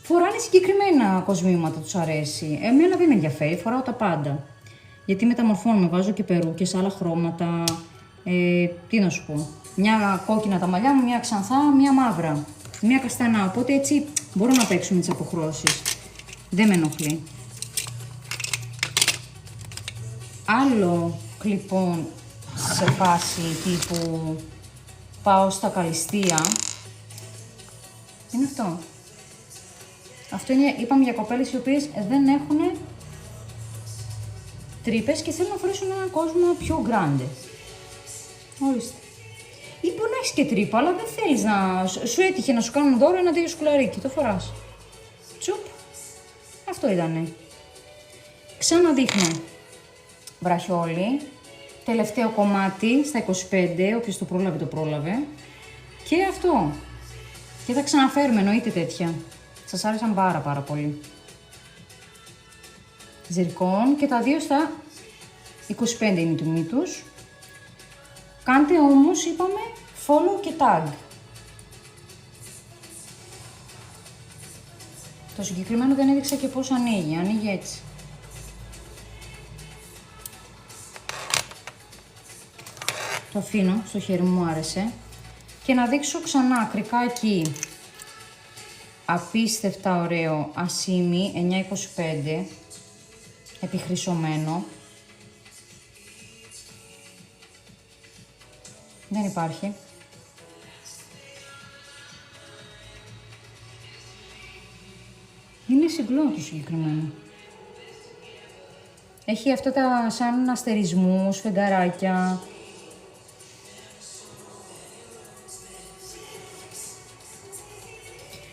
Φοράνε συγκεκριμένα κοσμήματα, τους αρέσει. Εμένα δεν με ενδιαφέρει, φοράω τα πάντα. Γιατί μεταμορφώνομαι, βάζω και περούκες, άλλα χρώματα. Τι να σου πω. Μια κόκκινα τα μαλλιά μου, μια ξανθά, μια μαύρα. Μια καστανά. Οπότε έτσι μπορώ να παίξω με τις αποχρώσεις. Δεν με ενοχλεί. Άλλο λοιπόν σε φάση τύπου πάω στα καλυστία. Είναι αυτό. Αυτό είναι, είπαμε, για κοπέλες οι οποίες δεν έχουν τρύπες και θέλουν να φορέσουν έναν κόσμο πιο grande. Ορίστε. Ή μπορεί να έχεις και τρύπα, αλλά δεν θέλεις να... Σου έτυχε να σου κάνουν δώρο ένα τέτοιο σκουλαρίκι, το φοράς. Τσουπ. Αυτό ήτανε. Ξαναδείχνω. Βραχιόλι. Τελευταίο κομμάτι στα 25, όποιος το πρόλαβε, το πρόλαβε. Και αυτό. Και θα ξαναφέρουμε, εννοείται τέτοια. Σας άρεσαν πάρα πολύ. Ζυρκόν και τα δύο στα 25 είναι η τιμή τους. Κάντε όμως, είπαμε, follow και tag. Το συγκεκριμένο δεν έδειξα και πώς ανοίγει. Ανοίγει έτσι. Το αφήνω, στο χέρι μου άρεσε. Και να δείξω ξανά κρικάκι. Απίστευτα ωραίο ασίμι 9,25. Επιχρυσωμένο. Δεν υπάρχει. Είναι συγκλώ το συγκεκριμένο. Έχει αυτά τα σαν αστερισμούς, φεγγαράκια.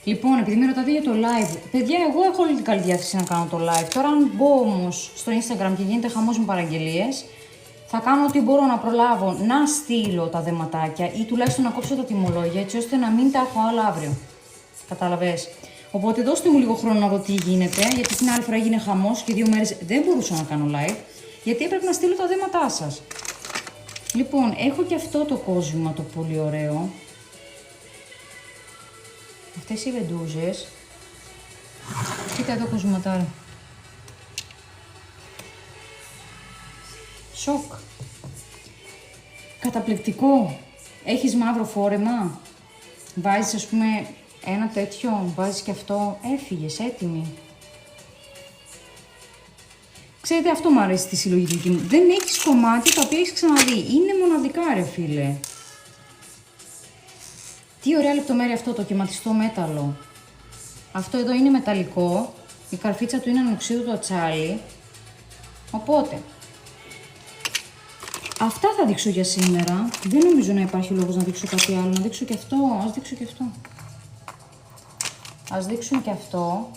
Λοιπόν, επειδή με ρωτάτε για το live, παιδιά, εγώ έχω όλη την καλή διάθεση να κάνω το live. Τώρα, αν μπω όμως στο Instagram και γίνεται χαμός με παραγγελίες, θα κάνω ό,τι μπορώ να προλάβω να στείλω τα δεματάκια ή τουλάχιστον να κόψω τα τιμολόγια, έτσι ώστε να μην τα έχω άλλα αύριο. Κατάλαβες. Οπότε δώστε μου λίγο χρόνο να δω τι γίνεται, γιατί την άλλη φορά έγινε χαμός και 2 μέρες δεν μπορούσα να κάνω live, γιατί έπρεπε να στείλω τα δέματά σας. Λοιπόν, έχω και αυτό το κόσμημα το πολύ ωραίο. Αυτές οι βεντούζες. Κοίτα εδώ κοσματάρα. Σοκ. Καταπληκτικό. Έχεις μαύρο φόρεμα. Βάζεις ας πούμε ένα τέτοιο. Βάζεις και αυτό. Έφυγες έτοιμη. Ξέρετε, αυτό μου αρέσει στη συλλογή δική μου. Δεν έχεις κομμάτια τα οποία έχεις ξαναδεί. Είναι μοναδικά ρε φίλε. Τι ωραία λεπτομέρεια αυτό το κυματιστό μέταλλο. Αυτό εδώ είναι μεταλλικό. Η καρφίτσα του είναι ανοξίδωτο ατσάλι. Οπότε, αυτά θα δείξω για σήμερα. Δεν νομίζω να υπάρχει λόγος να δείξω κάτι άλλο. Να δείξω και αυτό. Ας δείξω και αυτό. Ας δείξουμε και αυτό.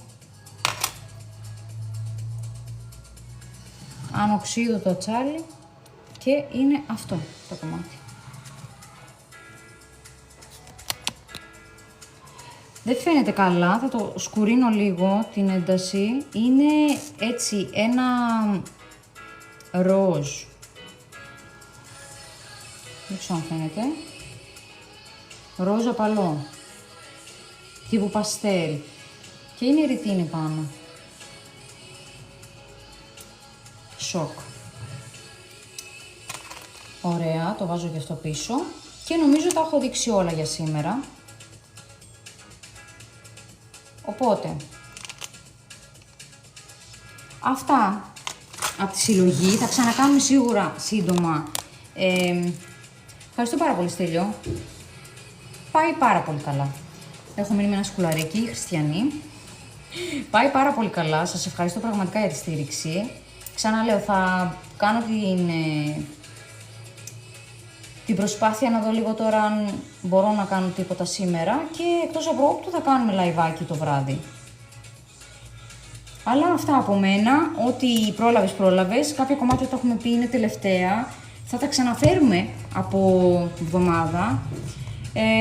Ανοξίδωτο ατσάλι. Και είναι αυτό το κομμάτι. Δεν φαίνεται καλά, θα το σκουρίνω λίγο την ένταση. Είναι έτσι ένα ροζ. Δεν ξέρω αν φαίνεται. Ροζ απαλό. Τύπου παστέλ. Και είναι ρητίνη πάνω. Σοκ. Ωραία, το βάζω και αυτό πίσω. Και νομίζω τα έχω δείξει όλα για σήμερα. Οπότε, αυτά από τη συλλογή θα ξανακάνουμε σίγουρα σύντομα. Ευχαριστώ πάρα πολύ Στέλιο. Πάει πάρα πολύ καλά. Έχω μείνει με ένα σκουλαρίκι, χριστιανή. Πάει πάρα πολύ καλά. Σας ευχαριστώ πραγματικά για τη στήριξη. Ξαναλέω, θα κάνω την προσπάθεια να δω λίγο τώρα αν μπορώ να κάνω τίποτα σήμερα και εκτός απρόπτου θα κάνουμε λαϊβάκι το βράδυ. Αλλά αυτά από μένα, ό,τι πρόλαβες, κάποια κομμάτια τα έχουμε πει είναι τελευταία, θα τα ξαναφέρουμε από εβδομάδα.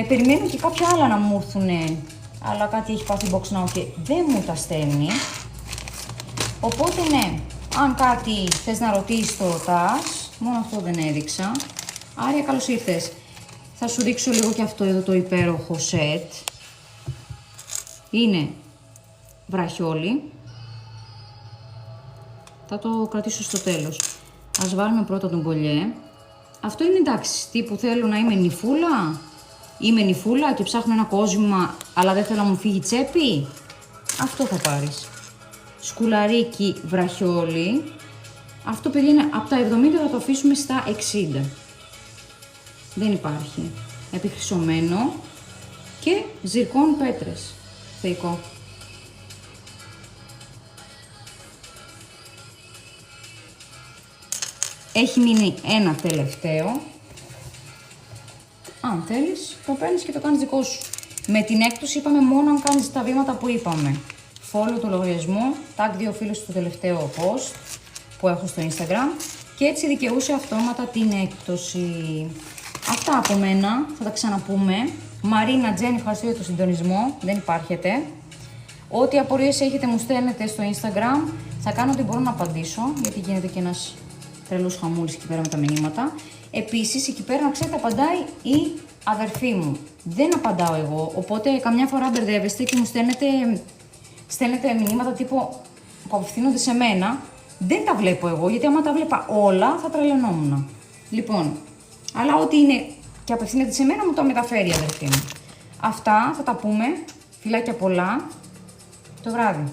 Περιμένω και κάποια άλλα να μου έρθουν, αλλά κάτι έχει πάθει box now και δεν μου τα στέλνει. Οπότε ναι, αν κάτι θες να ρωτήσεις το ρωτάς, μόνο αυτό δεν έδειξα. Άρια, καλώς ήρθες. Θα σου δείξω λίγο και αυτό εδώ το υπέροχο σετ. Είναι βραχιόλι. Θα το κρατήσω στο τέλος. Ας βάλουμε πρώτα τον κολλιέ. Αυτό είναι εντάξει, τύπου θέλω να είμαι νυφούλα. Είμαι νυφούλα και ψάχνω ένα κόσμημα, αλλά δεν θέλω να μου φύγει τσέπη. Αυτό θα πάρεις. Σκουλαρίκι βραχιόλι. Αυτό παιδί είναι από τα 70, θα το αφήσουμε στα 60. Δεν υπάρχει. Επιχρυσωμένο και ζυρκόν πέτρες. Θεϊκό. Έχει μείνει ένα τελευταίο. Αν θέλεις, το παίρνεις και το κάνεις δικό σου. Με την έκπτωση είπαμε μόνο αν κάνεις τα βήματα που είπαμε. Follow το λογαριασμό, tag 2 φίλους στο τελευταίο post που έχω στο Instagram και έτσι δικαιούσε αυτόματα την έκπτωση. Αυτά από μένα, θα τα ξαναπούμε. Μαρίνα, Τζέννη, ευχαριστώ για το συντονισμό. Δεν υπάρχετε. Ό,τι απορίες έχετε μου στέλνετε στο Instagram. Θα κάνω ό,τι μπορώ να απαντήσω, γιατί γίνεται και ένας τρελός χαμούλης εκεί πέρα με τα μηνύματα. Επίσης, εκεί πέρα να ξέρετε, απαντάει η αδερφή μου. Δεν απαντάω εγώ, οπότε καμιά φορά μπερδεύεστε και μου στέλνετε μηνύματα τύπου που απευθύνονται σε μένα. Δεν τα βλέπω εγώ, γιατί άμα τα βλέπα όλα θα τρελαινόμουν. Λοιπόν, αλλά ό,τι είναι και απευθύνεται σε μένα μου το μεταφέρει η αδερφή μου. Αυτά θα τα πούμε. Φιλάκια πολλά. Το βράδυ.